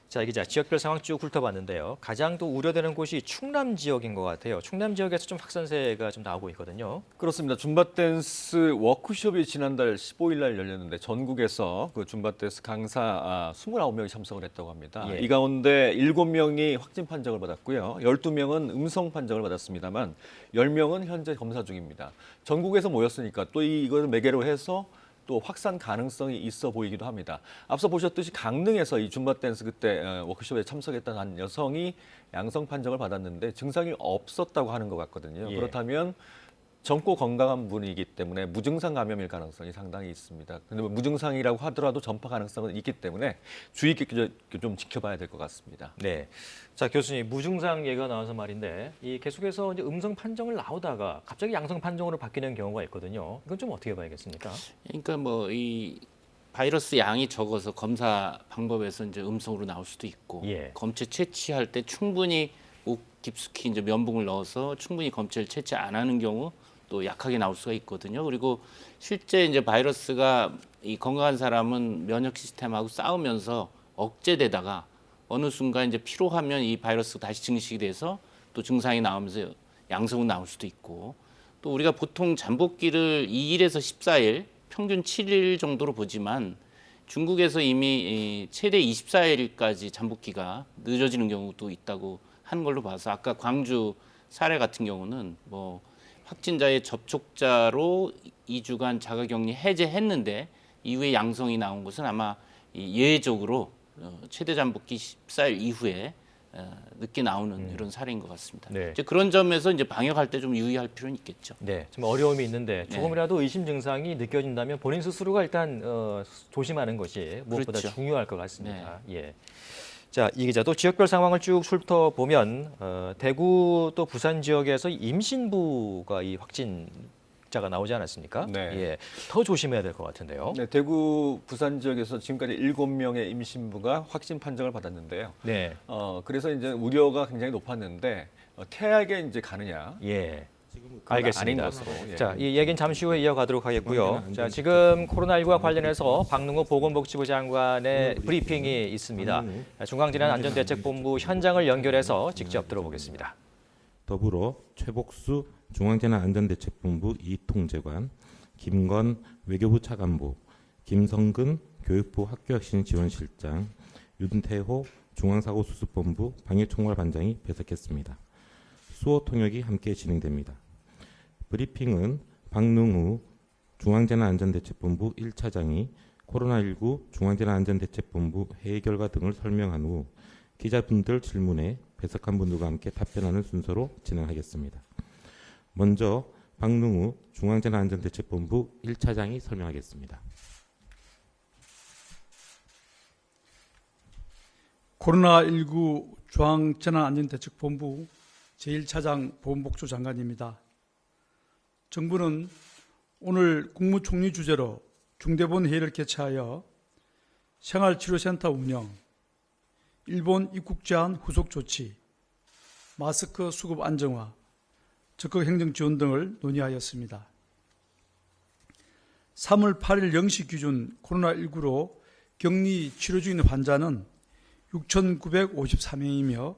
자, 이 기자, 지역별 상황 쭉 훑어봤는데요. 가장 또 우려되는 곳이 충남 지역인 것 같아요. 충남 지역에서 좀 확산세가 좀 나오고 있거든요. 그렇습니다. 줌바 댄스 워크숍이 지난달 15일 날 열렸는데 전국에서 그 줌바 댄스 강사 29명이 참석을 했다고 합니다. 예. 이 가운데 7명이 확진 판정을 받았고요. 12명은 음성 판정을 받았습니다만 10명은 현재 검사 중입니다. 전국에서 모였으니까 또 이걸 매개로 해서 또 확산 가능성이 있어 보이기도 합니다. 앞서 보셨듯이 강릉에서 이 줌바 댄스 그때 워크숍에 참석했던 한 여성이 양성 판정을 받았는데 증상이 없었다고 하는 것 같거든요. 예. 그렇다면 젊고 건강한 분이기 때문에 무증상 감염일 가능성이 상당히 있습니다. 근데 무증상이라고 하더라도 전파 가능성은 있기 때문에 주의 깊게 좀 지켜봐야 될 것 같습니다. 네. 자, 교수님, 무증상 얘기가 나와서 말인데 이 계속해서 이제 음성 판정을 나오다가 갑자기 양성 판정으로 바뀌는 경우가 있거든요. 이건 좀 어떻게 봐야겠습니까? 그러니까 뭐 이 바이러스 양이 적어서 검사 방법에서 이제 음성으로 나올 수도 있고 예. 검체 채취할 때 충분히 목 깊숙이 이제 면봉을 넣어서 충분히 검체를 채취 안 하는 경우 또 약하게 나올 수가 있거든요. 그리고 실제 이제 바이러스가 이 건강한 사람은 면역 시스템하고 싸우면서 억제되다가 어느 순간 이제 피로하면 이 바이러스가 다시 증식이 돼서 또 증상이 나오면서 양성은 나올 수도 있고 또 우리가 보통 잠복기를 2일에서 14일, 평균 7일 정도로 보지만 중국에서 이미 최대 24일까지 잠복기가 늦어지는 경우도 있다고 한 걸로 봐서 아까 광주 사례 같은 경우는 뭐 확진자의 접촉자로 2주간 자가격리 해제했는데 이후에 양성이 나온 것은 아마 예외적으로 최대 잠복기 14일 이후에 늦게 나오는 이런 사례인 것 같습니다. 네. 이제 그런 점에서 이제 방역할 때 좀 유의할 필요는 있겠죠. 네, 좀 어려움이 있는데 조금이라도 의심 증상이 느껴진다면 본인 스스로가 일단 조심하는 것이 무엇보다 그렇죠. 중요할 것 같습니다. 예. 자, 이 기자도 지역별 상황을 쭉 훑어보면 대구 또 부산 지역에서 임신부가 이 확진자가 나오지 않았습니까? 네. 예, 더 조심해야 될 것 같은데요. 네, 대구 부산 지역에서 지금까지 7명의 임신부가 확진 판정을 받았는데요. 네. 그래서 이제 우려가 굉장히 높았는데 태아에 이제 가느냐? 예. 그건 알겠습니다. 아닌 것으로. 예. 자, 이 얘기는 잠시 후에 이어가도록 하겠고요. 자, 지금 코로나19와 관련해서 박능호 보건복지부 장관의 브리핑이 있습니다. 중앙재난안전대책본부 현장을 연결해서 직접 들어보겠습니다. 더불어 최복수 중앙재난안전대책본부 이통재관, 김건 외교부 차관보, 김성근 교육부 학교혁신지원실장, 윤태호 중앙사고수습본부 방역총괄반장이 배석했습니다. 수호 통역이 함께 진행됩니다. 브리핑은 박능우 중앙재난안전대책본부 1차장이 코로나19 중앙재난안전대책본부 회의 결과 등을 설명한 후 기자분들 질문에 배석한 분들과 함께 답변하는 순서로 진행하겠습니다. 먼저 박능우 중앙재난안전대책본부 1차장이 설명하겠습니다. 코로나19 중앙재난안전대책본부 제1차장 보건복지부 장관입니다. 정부는 오늘 국무총리 주재로 중대본 회의를 개최하여 생활치료센터 운영, 일본 입국 제한 후속 조치, 마스크 수급 안정화, 적극 행정 지원 등을 논의하였습니다. 3월 8일 0시 기준 코로나19로 격리 치료 중인 환자는 6,954명이며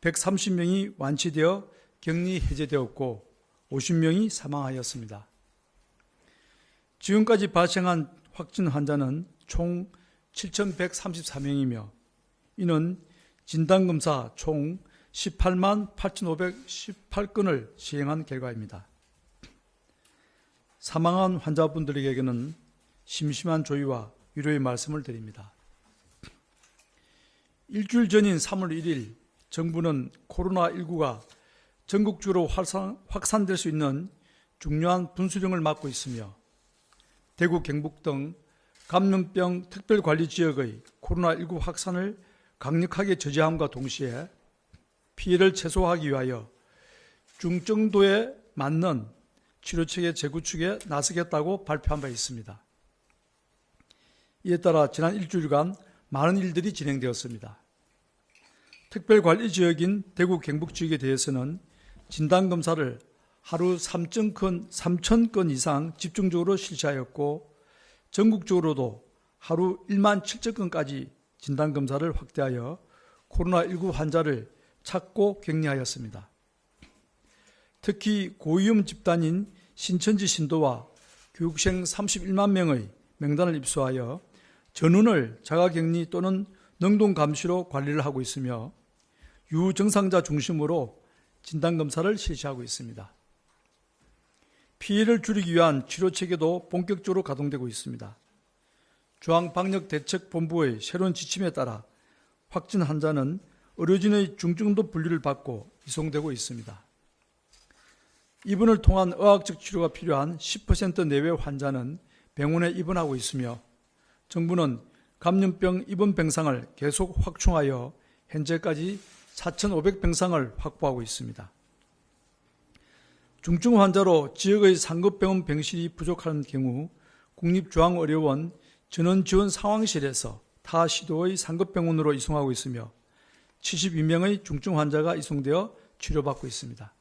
130명이 완치되어 격리 해제되었고 50명이 사망하였습니다. 지금까지 발생한 확진 환자는 총 7,134명이며 이는 진단검사 총 18만 8,518건을 시행한 결과입니다. 사망한 환자분들에게는 심심한 조의와 위로의 말씀을 드립니다. 일주일 전인 3월 1일 정부는 코로나19가 전국적으로 확산될 수 있는 중요한 분수령을 맡고 있으며 대구, 경북 등 감염병 특별관리지역의 코로나19 확산을 강력하게 저지함과 동시에 피해를 최소화하기 위하여 중증도에 맞는 치료체계 재구축에 나서겠다고 발표한 바 있습니다. 이에 따라 지난 일주일간 많은 일들이 진행되었습니다. 특별관리지역인 대구, 경북 지역에 대해서는 진단검사를 하루 3,000건 이상 집중적으로 실시하였고 전국적으로도 하루 1만 7,000건까지 진단검사를 확대하여 코로나19 환자를 찾고 격리하였습니다. 특히 고위험 집단인 신천지 신도와 교육생 31만 명의 명단을 입수하여 전원을 자가격리 또는 능동감시로 관리를 하고 있으며 유증상자 중심으로 진단검사를 실시하고 있습니다. 피해를 줄이기 위한 치료체계도 본격적으로 가동되고 있습니다. 중앙방역대책본부의 새로운 지침에 따라 확진 환자는 의료진의 중증도 분류를 받고 이송되고 있습니다. 입원을 통한 의학적 치료가 필요한 10% 내외 환자는 병원에 입원하고 있으며 정부는 감염병 입원 병상을 계속 확충하여 현재까지 4,500병상을 확보하고 있습니다. 중증 환자로 지역의 상급병원 병실이 부족한 경우 국립중앙의료원 전원지원상황실에서 타 시도의 상급병원으로 이송하고 있으며 72명의 중증 환자가 이송되어 치료받고 있습니다.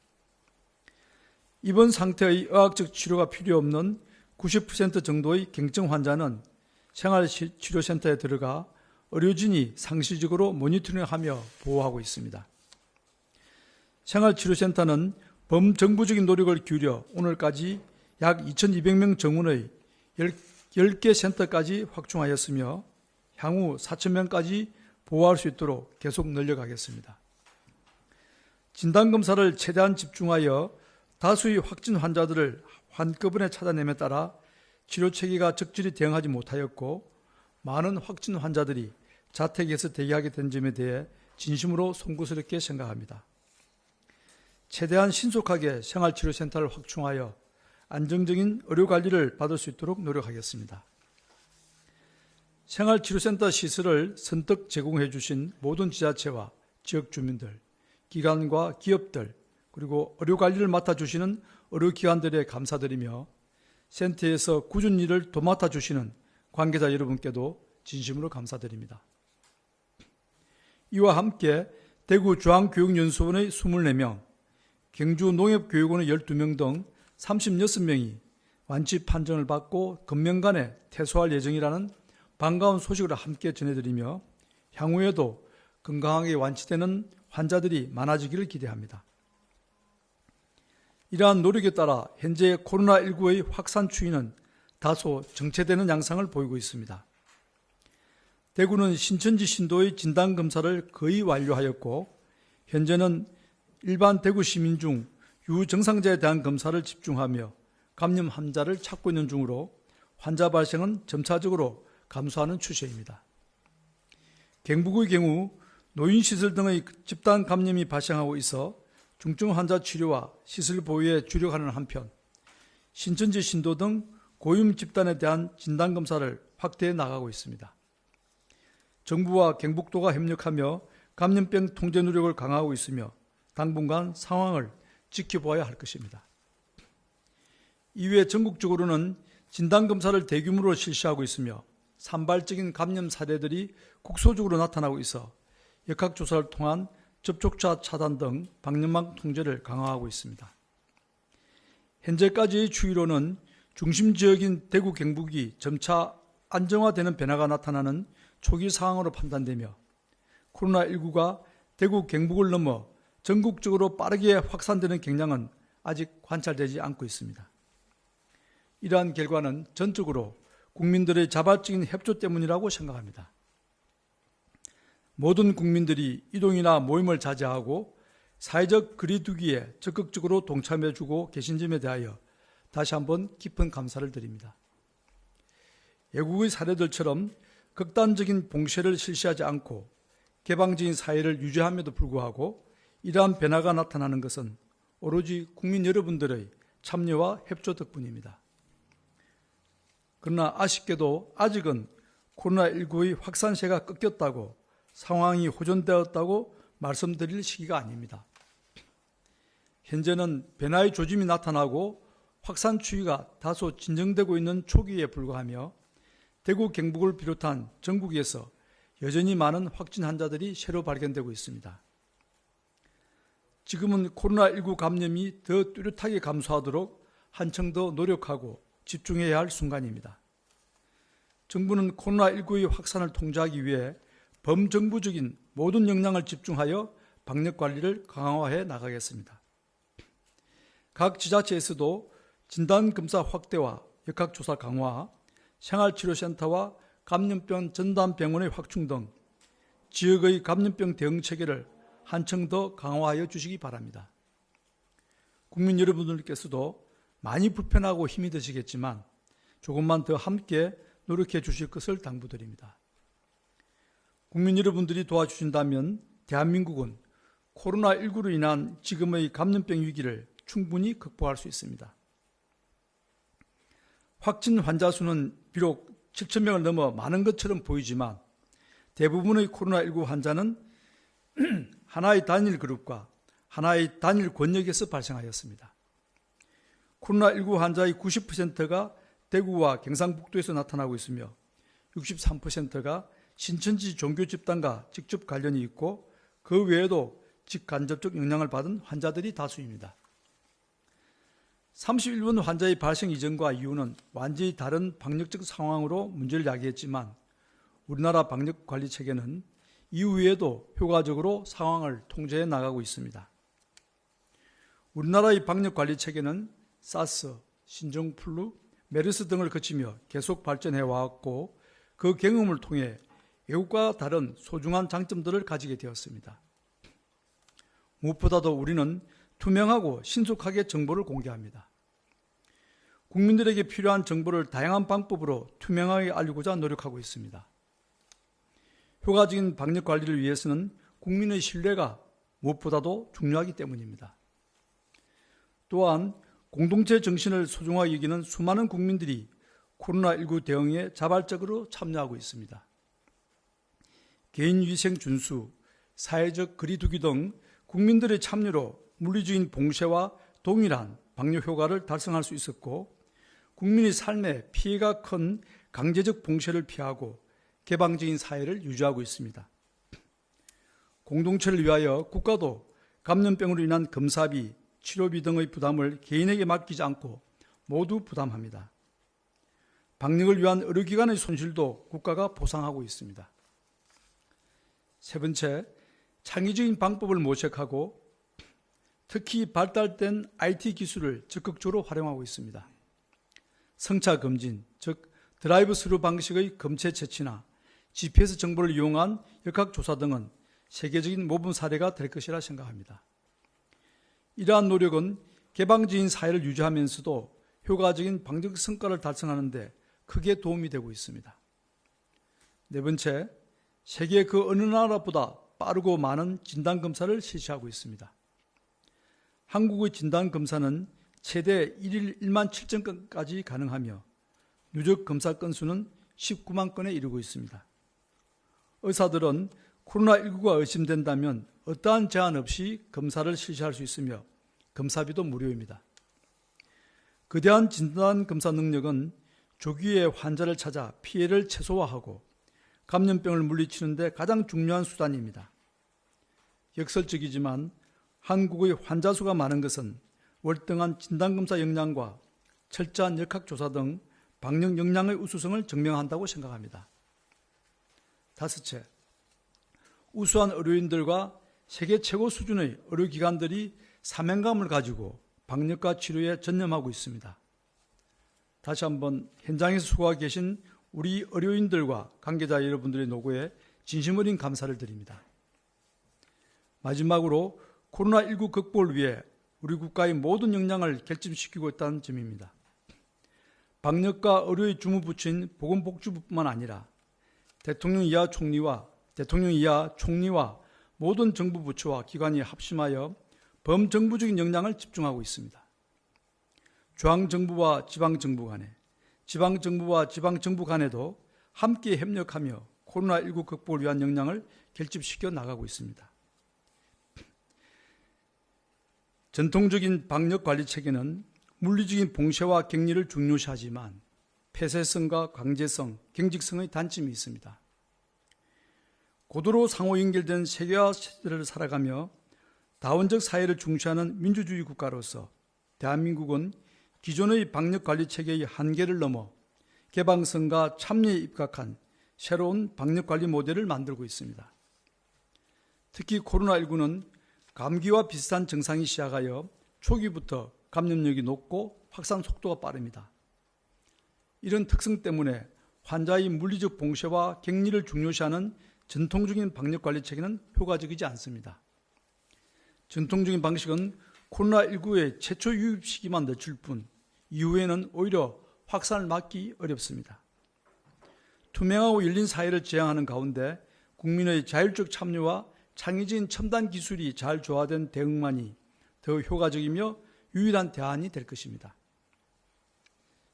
입원 상태의 의학적 치료가 필요 없는 90% 정도의 경증 환자는 생활치료센터에 들어가 의료진이 상시적으로 모니터링하며 보호하고 있습니다. 생활치료센터는 범정부적인 노력을 기울여 오늘까지 약 2,200명 정원의 10개 센터까지 확충하였으며 향후 4,000명까지 보호할 수 있도록 계속 늘려가겠습니다. 진단검사를 최대한 집중하여 다수의 확진 환자들을 한꺼번에 찾아냄에 따라 치료 체계가 적절히 대응하지 못하였고 많은 확진 환자들이 자택에서 대기하게 된 점에 대해 진심으로 송구스럽게 생각합니다. 최대한 신속하게 생활치료센터를 확충하여 안정적인 의료관리를 받을 수 있도록 노력하겠습니다. 생활치료센터 시설을 선뜻 제공해 주신 모든 지자체와 지역 주민들, 기관과 기업들, 그리고 의료관리를 맡아주시는 의료기관들에 감사드리며 센터에서 꾸준히 일을 도맡아 주시는 관계자 여러분께도 진심으로 감사드립니다. 이와 함께 대구 중앙교육연수원의 24명, 경주 농협교육원의 12명 등 36명이 완치 판정을 받고 금명간에 퇴소할 예정이라는 반가운 소식을 함께 전해드리며 향후에도 건강하게 완치되는 환자들이 많아지기를 기대합니다. 이러한 노력에 따라 현재 코로나19의 확산 추이는 다소 정체되는 양상을 보이고 있습니다. 대구는 신천지 신도의 진단검사를 거의 완료하였고 현재는 일반 대구 시민 중 유증상자에 대한 검사를 집중하며 감염 환자를 찾고 있는 중으로 환자 발생은 점차적으로 감소하는 추세입니다. 경북의 경우 노인시설 등의 집단 감염이 발생하고 있어 중증 환자 치료와 시설 보유에 주력하는 한편 신천지 신도 등 고위험 집단에 대한 진단검사를 확대해 나가고 있습니다. 정부와 경북도가 협력하며 감염병 통제 노력을 강화하고 있으며 당분간 상황을 지켜보아야 할 것입니다. 이외에 전국적으로는 진단검사를 대규모로 실시하고 있으며 산발적인 감염 사례들이 국소적으로 나타나고 있어 역학조사를 통한 접촉자 차단 등 방역망 통제를 강화하고 있습니다. 현재까지의 추이로는 중심 지역인 대구 경북이 점차 안정화되는 변화가 나타나는 초기 상황으로 판단되며 코로나19가 대구 경북을 넘어 전국적으로 빠르게 확산되는 경향은 아직 관찰되지 않고 있습니다. 이러한 결과는 전적으로 국민들의 자발적인 협조 때문이라고 생각합니다. 모든 국민들이 이동이나 모임을 자제하고 사회적 거리두기에 적극적으로 동참해주고 계신 점에 대하여 다시 한번 깊은 감사를 드립니다. 외국의 사례들처럼 극단적인 봉쇄를 실시하지 않고 개방적인 사회를 유지함에도 불구하고 이러한 변화가 나타나는 것은 오로지 국민 여러분들의 참여와 협조 덕분입니다. 그러나 아쉽게도 아직은 코로나19의 확산세가 꺾였다고 상황이 호전되었다고 말씀드릴 시기가 아닙니다. 현재는 변화의 조짐이 나타나고 확산 추이가 다소 진정되고 있는 초기에 불과하며 대구 경북을 비롯한 전국에서 여전히 많은 확진 환자들이 새로 발견되고 있습니다. 지금은 코로나19 감염이 더 뚜렷하게 감소하도록 한층 더 노력하고 집중해야 할 순간입니다. 정부는 코로나19의 확산을 통제하기 위해 범정부적인 모든 역량을 집중하여 방역 관리를 강화해 나가겠습니다. 각 지자체에서도 진단검사 확대와 역학조사 강화, 생활치료센터와 감염병 전담병원의 확충 등 지역의 감염병 대응 체계를 한층 더 강화하여 주시기 바랍니다. 국민 여러분들께서도 많이 불편하고 힘이 드시겠지만 조금만 더 함께 노력해 주실 것을 당부드립니다. 국민 여러분들이 도와주신다면 대한민국은 코로나19로 인한 지금의 감염병 위기를 충분히 극복할 수 있습니다. 확진 환자 수는 비록 7,000명을 넘어 많은 것처럼 보이지만 대부분의 코로나19 환자는 하나의 단일 그룹과 하나의 단일 권역에서 발생하였습니다. 코로나19 환자의 90%가 대구와 경상북도에서 나타나고 있으며 63%가 신천지 종교 집단과 직접 관련이 있고 그 외에도 직간접적 영향을 받은 환자들이 다수입니다. 31번 환자의 발생 이전과 이후는 완전히 다른 방역적 상황으로 문제를 야기했지만 우리나라 방역 관리 체계는 이후에도 효과적으로 상황을 통제해 나가고 있습니다. 우리나라의 방역 관리 체계는 사스, 신종플루, 메르스 등을 거치며 계속 발전해 왔고 그 경험을 통해 외국과 다른 소중한 장점들을 가지게 되었습니다. 무엇보다도 우리는 투명하고 신속하게 정보를 공개합니다. 국민들에게 필요한 정보를 다양한 방법으로 투명하게 알리고자 노력하고 있습니다. 효과적인 방역 관리를 위해서는 국민의 신뢰가 무엇보다도 중요하기 때문입니다. 또한 공동체 정신을 소중하게 여기는 수많은 국민들이 코로나19 대응에 자발적으로 참여하고 있습니다. 개인위생 준수, 사회적 거리두기 등 국민들의 참여로 물리적인 봉쇄와 동일한 방역 효과를 달성할 수 있었고, 국민의 삶에 피해가 큰 강제적 봉쇄를 피하고 개방적인 사회를 유지하고 있습니다. 공동체를 위하여 국가도 감염병으로 인한 검사비, 치료비 등의 부담을 개인에게 맡기지 않고 모두 부담합니다. 방역을 위한 의료기관의 손실도 국가가 보상하고 있습니다. 세 번째, 창의적인 방법을 모색하고 특히 발달된 IT 기술을 적극적으로 활용하고 있습니다. 성차 검진, 즉 드라이브 스루 방식의 검체 채취나 GPS 정보를 이용한 역학조사 등은 세계적인 모범 사례가 될 것이라 생각합니다. 이러한 노력은 개방적인 사회를 유지하면서도 효과적인 방역 성과를 달성하는 데 크게 도움이 되고 있습니다. 네 번째, 세계 그 어느 나라보다 빠르고 많은 진단검사를 실시하고 있습니다. 한국의 진단검사는 최대 1일 1만 7천 건까지 가능하며 누적 검사 건수는 19만 건에 이르고 있습니다. 의사들은 코로나19가 의심된다면 어떠한 제한 없이 검사를 실시할 수 있으며 검사비도 무료입니다. 거대한 진단검사 능력은 조기에 환자를 찾아 피해를 최소화하고 감염병을 물리치는 데 가장 중요한 수단입니다. 역설적이지만 한국의 환자 수가 많은 것은 월등한 진단검사 역량과 철저한 역학조사 등 방역 역량의 우수성을 증명한다고 생각합니다. 다섯째, 우수한 의료인들과 세계 최고 수준의 의료기관들이 사명감을 가지고 방역과 치료에 전념하고 있습니다. 다시 한번 현장에서 수고하고 계신 우리 의료인들과 관계자 여러분들의 노고에 진심 어린 감사를 드립니다. 마지막으로 코로나19 극복을 위해 우리 국가의 모든 역량을 결집시키고 있다는 점입니다. 방역과 의료의 주무부처인 보건복지부뿐만 아니라 대통령 이하 총리와 모든 정부 부처와 기관이 합심하여 범정부적인 역량을 집중하고 있습니다. 중앙정부와 지방정부 간에, 지방정부와 지방정부 간에도 함께 협력하며 코로나19 극복을 위한 역량을 결집시켜 나가고 있습니다. 전통적인 방역관리 체계는 물리적인 봉쇄와 격리를 중요시하지만 폐쇄성과 강제성, 경직성의 단점이 있습니다. 고도로 상호 연결된 세계화 시대를 살아가며 다원적 사회를 중시하는 민주주의 국가로서 대한민국은 기존의 방역관리 체계의 한계를 넘어 개방성과 참여에 입각한 새로운 방역관리 모델을 만들고 있습니다. 특히 코로나19는 감기와 비슷한 증상이 시작하여 초기부터 감염력이 높고 확산 속도가 빠릅니다. 이런 특성 때문에 환자의 물리적 봉쇄와 격리를 중요시하는 전통적인 방역관리 체계는 효과적이지 않습니다. 전통적인 방식은 코로나19의 최초 유입 시기만 늦출 뿐 이후에는 오히려 확산을 막기 어렵습니다. 투명하고 열린 사회를 지향하는 가운데 국민의 자율적 참여와 창의적인 첨단 기술이 잘 조화된 대응만이 더 효과적이며 유일한 대안이 될 것입니다.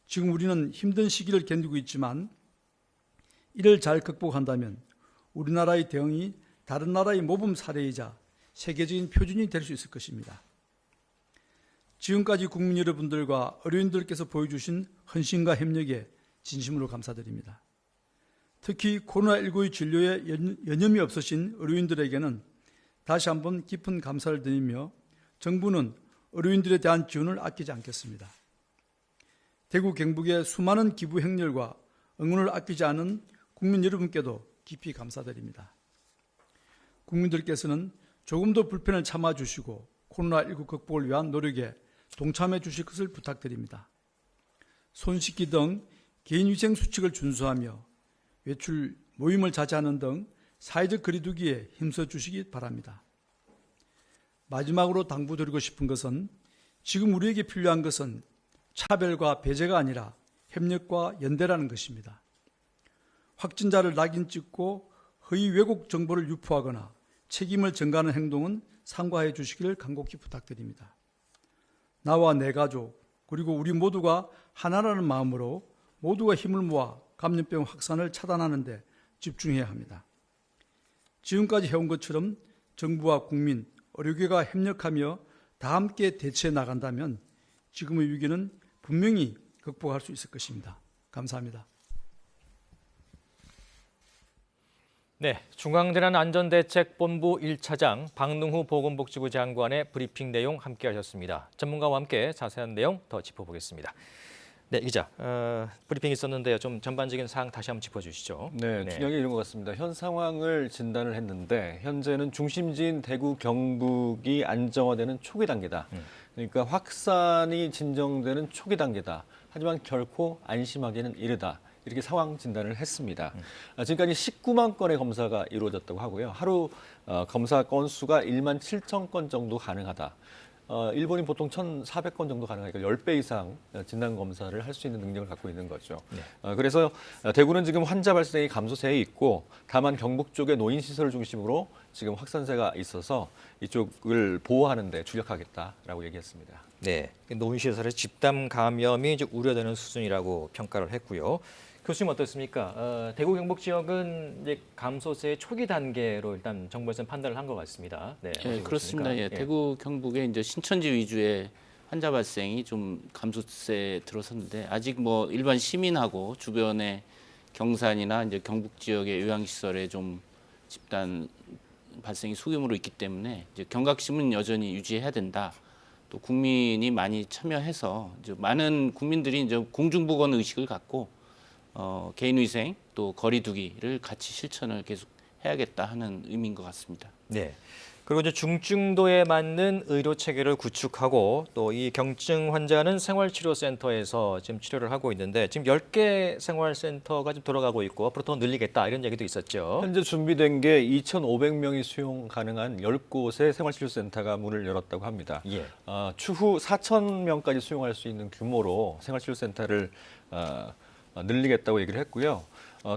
지금 우리는 힘든 시기를 견디고 있지만 이를 잘 극복한다면 우리나라의 대응이 다른 나라의 모범 사례이자 세계적인 표준이 될 수 있을 것입니다. 지금까지 국민 여러분들과 의료인들께서 보여주신 헌신과 협력에 진심으로 감사드립니다. 특히 코로나19의 진료에 여념이 없으신 의료인들에게는 다시 한번 깊은 감사를 드리며 정부는 의료인들에 대한 지원을 아끼지 않겠습니다. 대구 경북의 수많은 기부 행렬과 응원을 아끼지 않은 국민 여러분께도 깊이 감사드립니다. 국민들께서는 조금 더 불편을 참아주시고 코로나19 극복을 위한 노력에 동참해 주실 것을 부탁드립니다. 손 씻기 등 개인위생 수칙을 준수하며 외출, 모임을 자제하는 등 사회적 거리두기에 힘써 주시기 바랍니다. 마지막으로 당부드리고 싶은 것은 지금 우리에게 필요한 것은 차별과 배제가 아니라 협력과 연대라는 것입니다. 확진자를 낙인 찍고 허위 왜곡 정보를 유포하거나 책임을 전가하는 행동은 삼가해 주시기를 간곡히 부탁드립니다. 나와 내 가족 그리고 우리 모두가 하나라는 마음으로 모두가 힘을 모아 감염병 확산을 차단하는 데 집중해야 합니다. 지금까지 해온 것처럼 정부와 국민, 의료계가 협력하며 다 함께 대처해 나간다면 지금의 위기는 분명히 극복할 수 있을 것입니다. 감사합니다. 네, 중앙재난안전대책본부 1차장 박능후 보건복지부 장관의 브리핑 내용 함께 하셨습니다. 전문가와 함께 자세한 내용 더 짚어보겠습니다. 네, 기자, 브리핑 있었는데요. 좀 전반적인 사항 다시 한번 짚어주시죠. 네, 중요한 게 이런 것 같습니다. 현 상황을 진단을 했는데 현재는 중심지인 대구, 경북이 안정화되는 초기 단계다. 그러니까 확산이 진정되는 초기 단계다. 하지만 결코 안심하기는 이르다. 이렇게 상황 진단을 했습니다. 지금까지 19만 건의 검사가 이루어졌다고 하고요. 하루 검사 건수가 1만 7천 건 정도 가능하다. 일본이 보통 1,400건 정도 가능하니까 10배 이상 진단 검사를 할 수 있는 능력을 갖고 있는 거죠. 네. 그래서 대구는 지금 환자 발생이 감소세에 있고 다만 경북 쪽의 노인시설을 중심으로 지금 확산세가 있어서 이쪽을 보호하는 데 주력하겠다라고 얘기했습니다. 네, 노인시설의 집단 감염이 이제 우려되는 수준이라고 평가를 했고요. 교수님 어떻습니까? 대구 경북 지역은 이제 감소세의 초기 단계로 일단 정부에서는 판단을 한 것 같습니다. 네, 그렇습니다. 예, 대구 경북의 이제 신천지 위주의 환자 발생이 좀 감소세에 들어섰는데 아직 뭐 일반 시민하고 주변의 경산이나 이제 경북 지역의 요양시설에 좀 집단 발생이 소규모로 있기 때문에 이제 경각심은 여전히 유지해야 된다. 또 국민이 많이 참여해서 이제 많은 국민들이 이제 공중보건 의식을 갖고 개인위생 또 거리두기를 같이 실천을 계속 해야겠다 하는 의미인 것 같습니다. 네. 그리고 이제 중증도에 맞는 의료 체계를 구축하고 또 이 경증 환자는 생활치료센터에서 지금 치료를 하고 있는데 지금 10개 생활센터가 지금 돌아가고 있고 앞으로 더 늘리겠다 이런 얘기도 있었죠. 현재 준비된 게 2,500명이 수용 가능한 10곳의 생활치료센터가 문을 열었다고 합니다. 예. 추후 4,000명까지 수용할 수 있는 규모로 생활치료센터를 늘리겠다고 얘기를 했고요.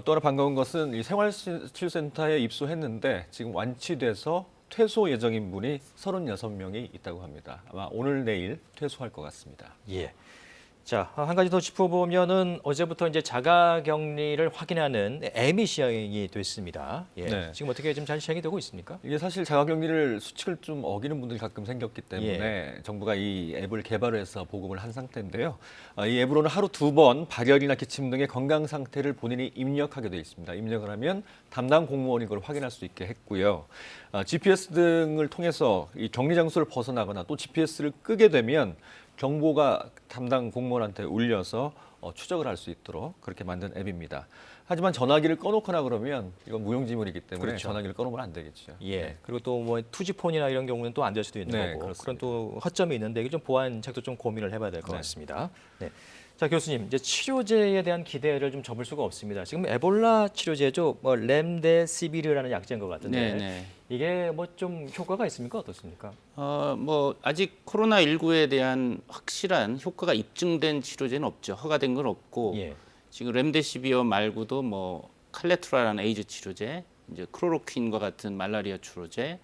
또 하나 반가운 것은 이 생활치료센터에 입소했는데 지금 완치돼서 퇴소 예정인 분이 36명이 있다고 합니다. 아마 오늘 내일 퇴소할 것 같습니다. 예. 자, 한 가지 더 짚어보면은 어제부터 이제 자가격리를 확인하는 앱이 시행이 됐습니다. 예. 네. 지금 어떻게 좀 잘 시행이 되고 있습니까? 이게 사실 자가격리를 수칙을 좀 어기는 분들이 가끔 생겼기 때문에 정부가 이 앱을 개발해서 보급을 한 상태인데요. 이 앱으로는 하루 2번 발열이나 기침 등의 건강 상태를 본인이 입력하게 돼 있습니다. 입력을 하면 담당 공무원이 그걸 확인할 수 있게 했고요. GPS 등을 통해서 이 격리 장소를 벗어나거나 또 GPS를 끄게 되면 경보가 담당 공무원한테 울려서 추적을 할 수 있도록 그렇게 만든 앱입니다. 하지만 전화기를 꺼놓거나 그러면 이건 무용지물이기 때문에 그렇죠. 전화기를 꺼놓으면 안 되겠죠. 예. 네. 그리고 또 뭐 투지폰이나 이런 경우는 또 안 될 수도 있는 네, 거고 그렇습니다. 그런 또 허점이 있는데 이게 좀 보완책도 좀 고민을 해봐야 될 것 네. 같습니다. 네. 자, 교수님, 이제 치료제에 대한 기대를 좀 접을 수가 없습니다. 지금 에볼라 치료제죠, 뭐 렘데시비르라는 약제인 것 같은데 네. 이게 뭐 좀 효과가 있습니까? 어떻습니까? 뭐 아직 코로나19에 대한 확실한 효과가 입증된 치료제는 없죠. 허가된 건 없고 예. 지금 렘데시비어 말고도 뭐 칼레트라라는 에이즈 치료제, 이제 크로로퀸과 같은 말라리아 치료제,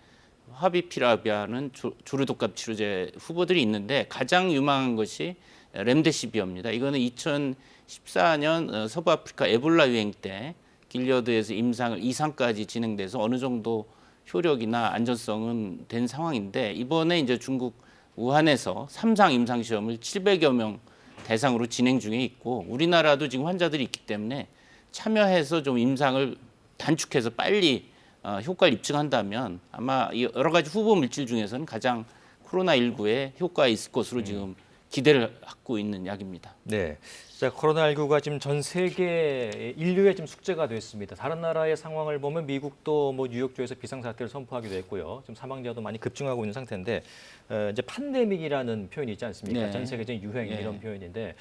화비피라비아는 조류독감 치료제 후보들이 있는데 가장 유망한 것이 렘데시비어입니다. 이거는 2014년 서부 아프리카 에볼라 유행 때 길리어드에서 임상을 2상까지 진행돼서 어느 정도 효력이나 안전성은 된 상황인데 이번에 이제 중국 우한에서 3상 임상 시험을 700여 명 대상으로 진행 중에 있고 우리나라도 지금 환자들이 있기 때문에 참여해서 좀 임상을 단축해서 빨리 효과를 입증한다면 아마 여러 가지 후보 물질 중에서는 가장 코로나19에 효과가 있을 것으로 지금 기대를 갖고 있는 약입니다. 네. 자, 코로나19가 지금 전 세계 인류의 지금 숙제가 됐습니다. 다른 나라의 상황을 보면 미국도 뭐 뉴욕주에서 비상사태를 선포하기도 했고요. 지금 사망자도 많이 급증하고 있는 상태인데 이제 팬데믹이라는 표현이 있지 않습니까? 네. 전 세계적인 유행 이런 표현인데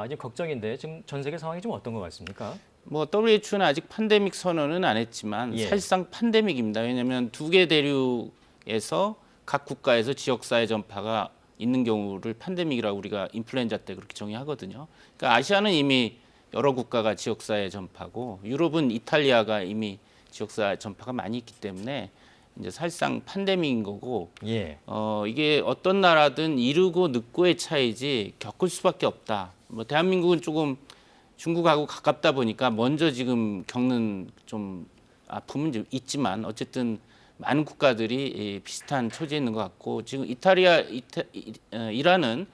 지금 걱정인데 지금 전 세계 상황이 좀 어떤 것 같습니까? 뭐 WHO는 아직 팬데믹 선언은 안 했지만 사실상 팬데믹입니다. 왜냐하면 두 개 대륙에서 각 국가에서 지역사회 전파가 있는 경우를 팬데믹이라고 우리가 인플루엔자 때 그렇게 정의하거든요. 그러니까 아시아는 이미 여러 국가가 지역사회 전파고 유럽은 이탈리아가 이미 지역사회 전파가 많이 있기 때문에 이제 사실상 팬데믹인 거고 이게 어떤 나라든 이르고 늦고의 차이지 겪을 수밖에 없다. 뭐 대한민국은 조금 중국하고 가깝다 보니까 먼저 지금 겪는 좀 아픔은 좀 있지만 어쨌든 많은 국가들이 비슷한 처지에 있는 것 같고 지금 이란은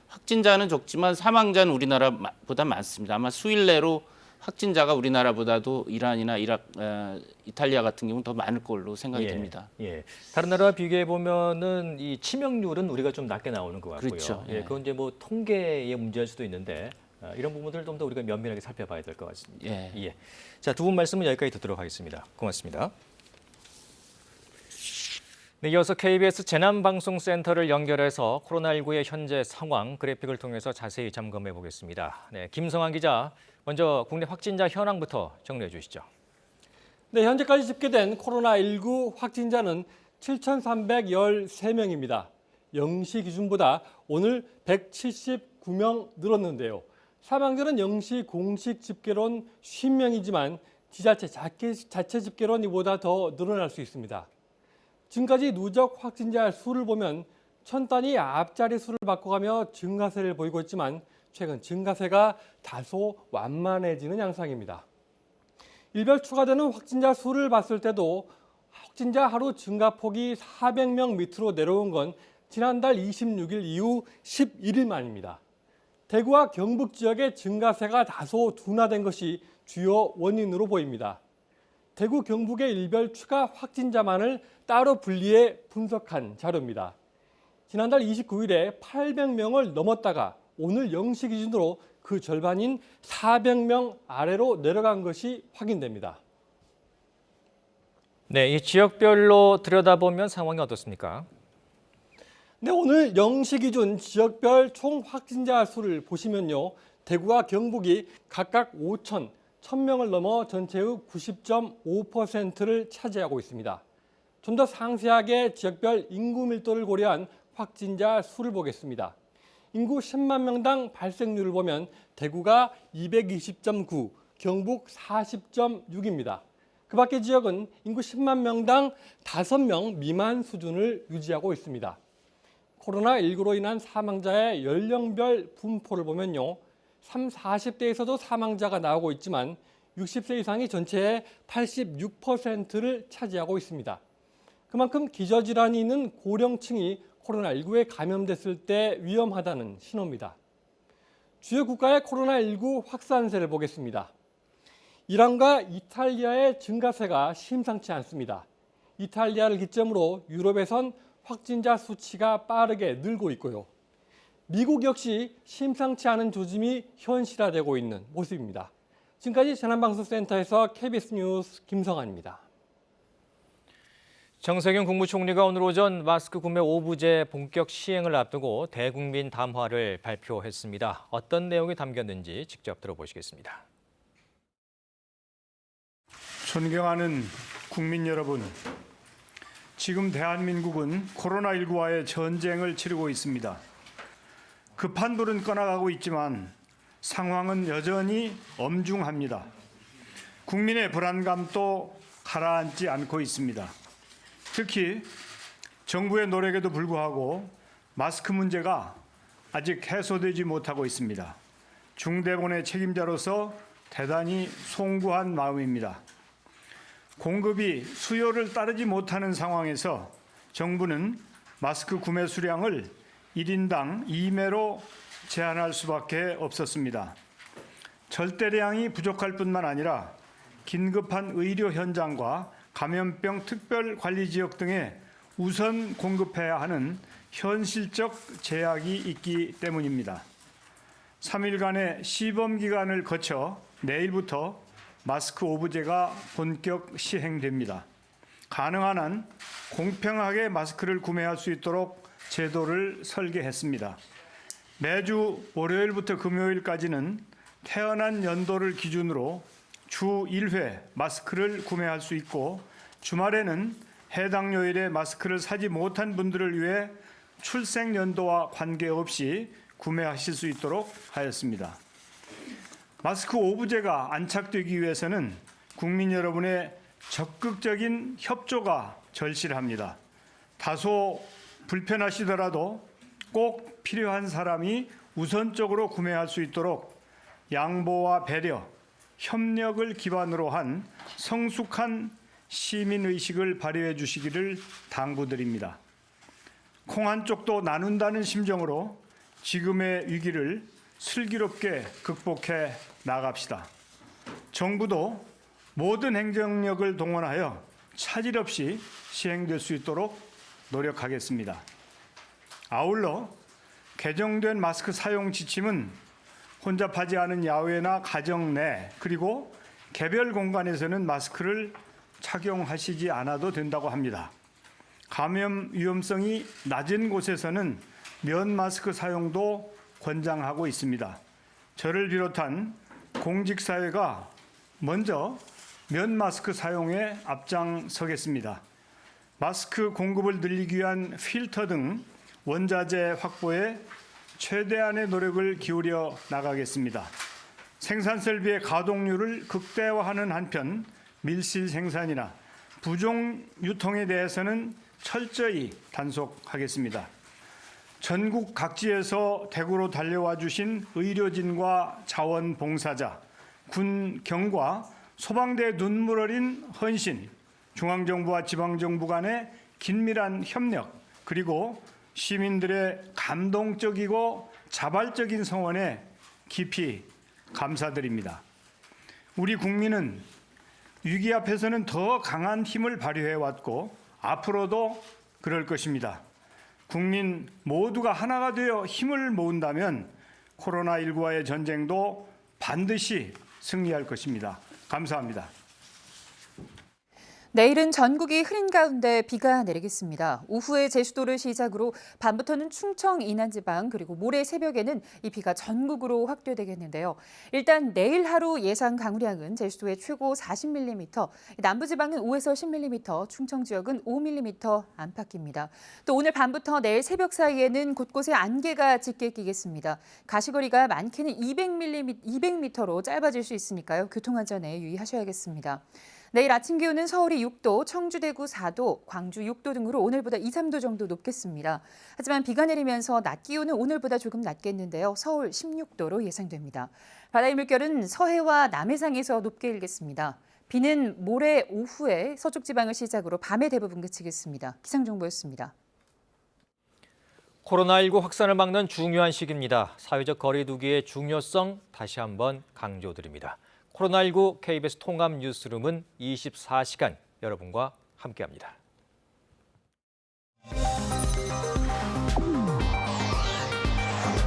확진자는 적지만 사망자는 우리나라보다 많습니다. 아마 수일 내로 확진자가 우리나라보다도 이란이나 이탈리아 같은 경우는 더 많을 걸로 생각이 됩니다. 다른 나라와 비교해 보면은 이 치명률은 우리가 좀 낮게 나오는 것 같고요. 그렇죠. 그건 이제 뭐 통계의 문제일 수도 있는데 이런 부분들을 좀 더 우리가 면밀하게 살펴봐야 될 것 같습니다. 자, 두 분 말씀은 여기까지 듣도록 하겠습니다. 고맙습니다. 네, 이어서 KBS 재난방송센터를 연결해서 코로나19의 현재 상황 그래픽을 통해서 자세히 점검해 보겠습니다. 네, 김성환 기자, 먼저 국내 확진자 현황부터 정리해 주시죠. 네, 현재까지 집계된 코로나19 확진자는 7,313명입니다. 0시 기준보다 오늘 179명 늘었는데요. 사망자는 0시 공식 집계론 50명이지만 지자체 자체 집계론 이보다 더 늘어날 수 있습니다. 지금까지 누적 확진자 수를 보면 천 단위 앞자리 수를 바꿔가며 증가세를 보이고 있지만 최근 증가세가 다소 완만해지는 양상입니다. 일별 추가되는 확진자 수를 봤을 때도 확진자 하루 증가폭이 400명 밑으로 내려온 건 지난달 26일 이후 11일 만입니다. 대구와 경북 지역의 증가세가 다소 둔화된 것이 주요 원인으로 보입니다. 대구, 경북의 일별 추가 확진자만을 따로 분리해 분석한 자료입니다. 지난달 29일에 800명을 넘었다가 오늘 0시 기준으로 그 절반인 400명 아래로 내려간 것이 확인됩니다. 네, 이 지역별로 들여다보면 상황이 어떻습니까? 네, 오늘 0시 기준 지역별 총 확진자 수를 보시면요. 대구와 경북이 각각 5천, 1,000명을 넘어 전체의 90.5%를 차지하고 있습니다. 좀 더 상세하게 지역별 인구 밀도를 고려한 확진자 수를 보겠습니다. 인구 10만 명당 발생률을 보면 대구가 220.9, 경북 40.6입니다. 그 밖의 지역은 인구 10만 명당 5명 미만 수준을 유지하고 있습니다. 코로나19로 인한 사망자의 연령별 분포를 보면요. 30, 40대에서도 사망자가 나오고 있지만 60세 이상이 전체의 86%를 차지하고 있습니다. 그만큼 기저질환이 있는 고령층이 코로나19에 감염됐을 때 위험하다는 신호입니다. 주요 국가의 코로나19 확산세를 보겠습니다. 이란과 이탈리아의 증가세가 심상치 않습니다. 이탈리아를 기점으로 유럽에선 확진자 수치가 빠르게 늘고 있고요. 미국 역시 심상치 않은 조짐이 현실화되고 있는 모습입니다. 지금까지 재난방송센터에서 KBS 뉴스 김성환입니다. 정세균 국무총리가 오늘 오전 마스크 구매 오부제 본격 시행을 앞두고 대국민 담화를 발표했습니다. 어떤 내용이 담겼는지 직접 들어보시겠습니다. 존경하는 국민 여러분, 지금 대한민국은 코로나19와의 전쟁을 치르고 있습니다. 급한 불은 꺼나가고 있지만 상황은 여전히 엄중합니다. 국민의 불안감도 가라앉지 않고 있습니다. 특히 정부의 노력에도 불구하고 마스크 문제가 아직 해소되지 못하고 있습니다. 중대본의 책임자로서 대단히 송구한 마음입니다. 공급이 수요를 따르지 못하는 상황에서 정부는 마스크 구매 수량을 1인당 2매로 제한할 수밖에 없었습니다. 절대량이 부족할 뿐만 아니라 긴급한 의료 현장과 감염병 특별관리지역 등에 우선 공급해야 하는 현실적 제약이 있기 때문입니다. 3일간의 시범 기간을 거쳐 내일부터 마스크 오부제가 본격 시행됩니다. 가능한 한 공평하게 마스크를 구매할 수 있도록 제도를 설계했습니다. 매주 월요일부터 금요일까지는 태어난 연도를 기준으로 주 1회 마스크를 구매할 수 있고 주말에는 해당 요일에 마스크를 사지 못한 분들을 위해 출생 연도와 관계없이 구매하실 수 있도록 하였습니다. 마스크 오부제가 안착되기 위해서는 국민 여러분의 적극적인 협조가 절실합니다. 다소 불편하시더라도 꼭 필요한 사람이 우선적으로 구매할 수 있도록 양보와 배려, 협력을 기반으로 한 성숙한 시민의식을 발휘해 주시기를 당부드립니다. 콩 한 쪽도 나눈다는 심정으로 지금의 위기를 슬기롭게 극복해 나갑시다. 정부도 모든 행정력을 동원하여 차질 없이 시행될 수 있도록 노력하겠습니다. 아울러 개정된 마스크 사용 지침은 혼잡하지 않은 야외나 가정 내 그리고 개별 공간에서는 마스크를 착용하시지 않아도 된다고 합니다. 감염 위험성이 낮은 곳에서는 면 마스크 사용도 권장하고 있습니다. 저를 비롯한 공직사회가 먼저 면 마스크 사용에 앞장서겠습니다. 마스크 공급을 늘리기 위한 필터 등 원자재 확보에 최대한의 노력을 기울여 나가겠습니다. 생산 설비의 가동률을 극대화하는 한편 밀실 생산이나 부종 유통에 대해서는 철저히 단속하겠습니다. 전국 각지에서 대구로 달려와 주신 의료진과 자원봉사자, 군 경과 소방대 눈물 어린 헌신, 중앙정부와 지방정부 간의 긴밀한 협력, 그리고 시민들의 감동적이고 자발적인 성원에 깊이 감사드립니다. 우리 국민은 위기 앞에서는 더 강한 힘을 발휘해왔고 앞으로도 그럴 것입니다. 국민 모두가 하나가 되어 힘을 모은다면 코로나19와의 전쟁도 반드시 승리할 것입니다. 감사합니다. 내일은 전국이 흐린 가운데 비가 내리겠습니다. 오후에 제주도를 시작으로 밤부터는 충청 이난지방 그리고 모레 새벽에는 이 비가 전국으로 확대되겠는데요. 일단 내일 하루 예상 강우량은 제주도에 최고 40mm, 남부지방은 5에서 10mm, 충청 지역은 5mm 안팎입니다. 또 오늘 밤부터 내일 새벽 사이에는 곳곳에 안개가 짙게 끼겠습니다. 가시거리가 많게는 200m로 짧아질 수 있으니까요. 교통안전에 유의하셔야겠습니다. 내일 아침 기온은 서울이 6도, 청주, 대구 4도, 광주 6도 등으로 오늘보다 2, 3도 정도 높겠습니다. 하지만 비가 내리면서 낮 기온은 오늘보다 조금 낮겠는데요. 서울 16도로 예상됩니다. 바다의 물결은 서해와 남해상에서 높게 일겠습니다. 비는 모레 오후에 서쪽 지방을 시작으로 밤에 대부분 그치겠습니다. 기상정보였습니다. 코로나19 확산을 막는 중요한 시기입니다. 사회적 거리 두기의 중요성 다시 한번 강조드립니다. 코로나19 KBS 통합 뉴스룸은 24시간 여러분과 함께합니다.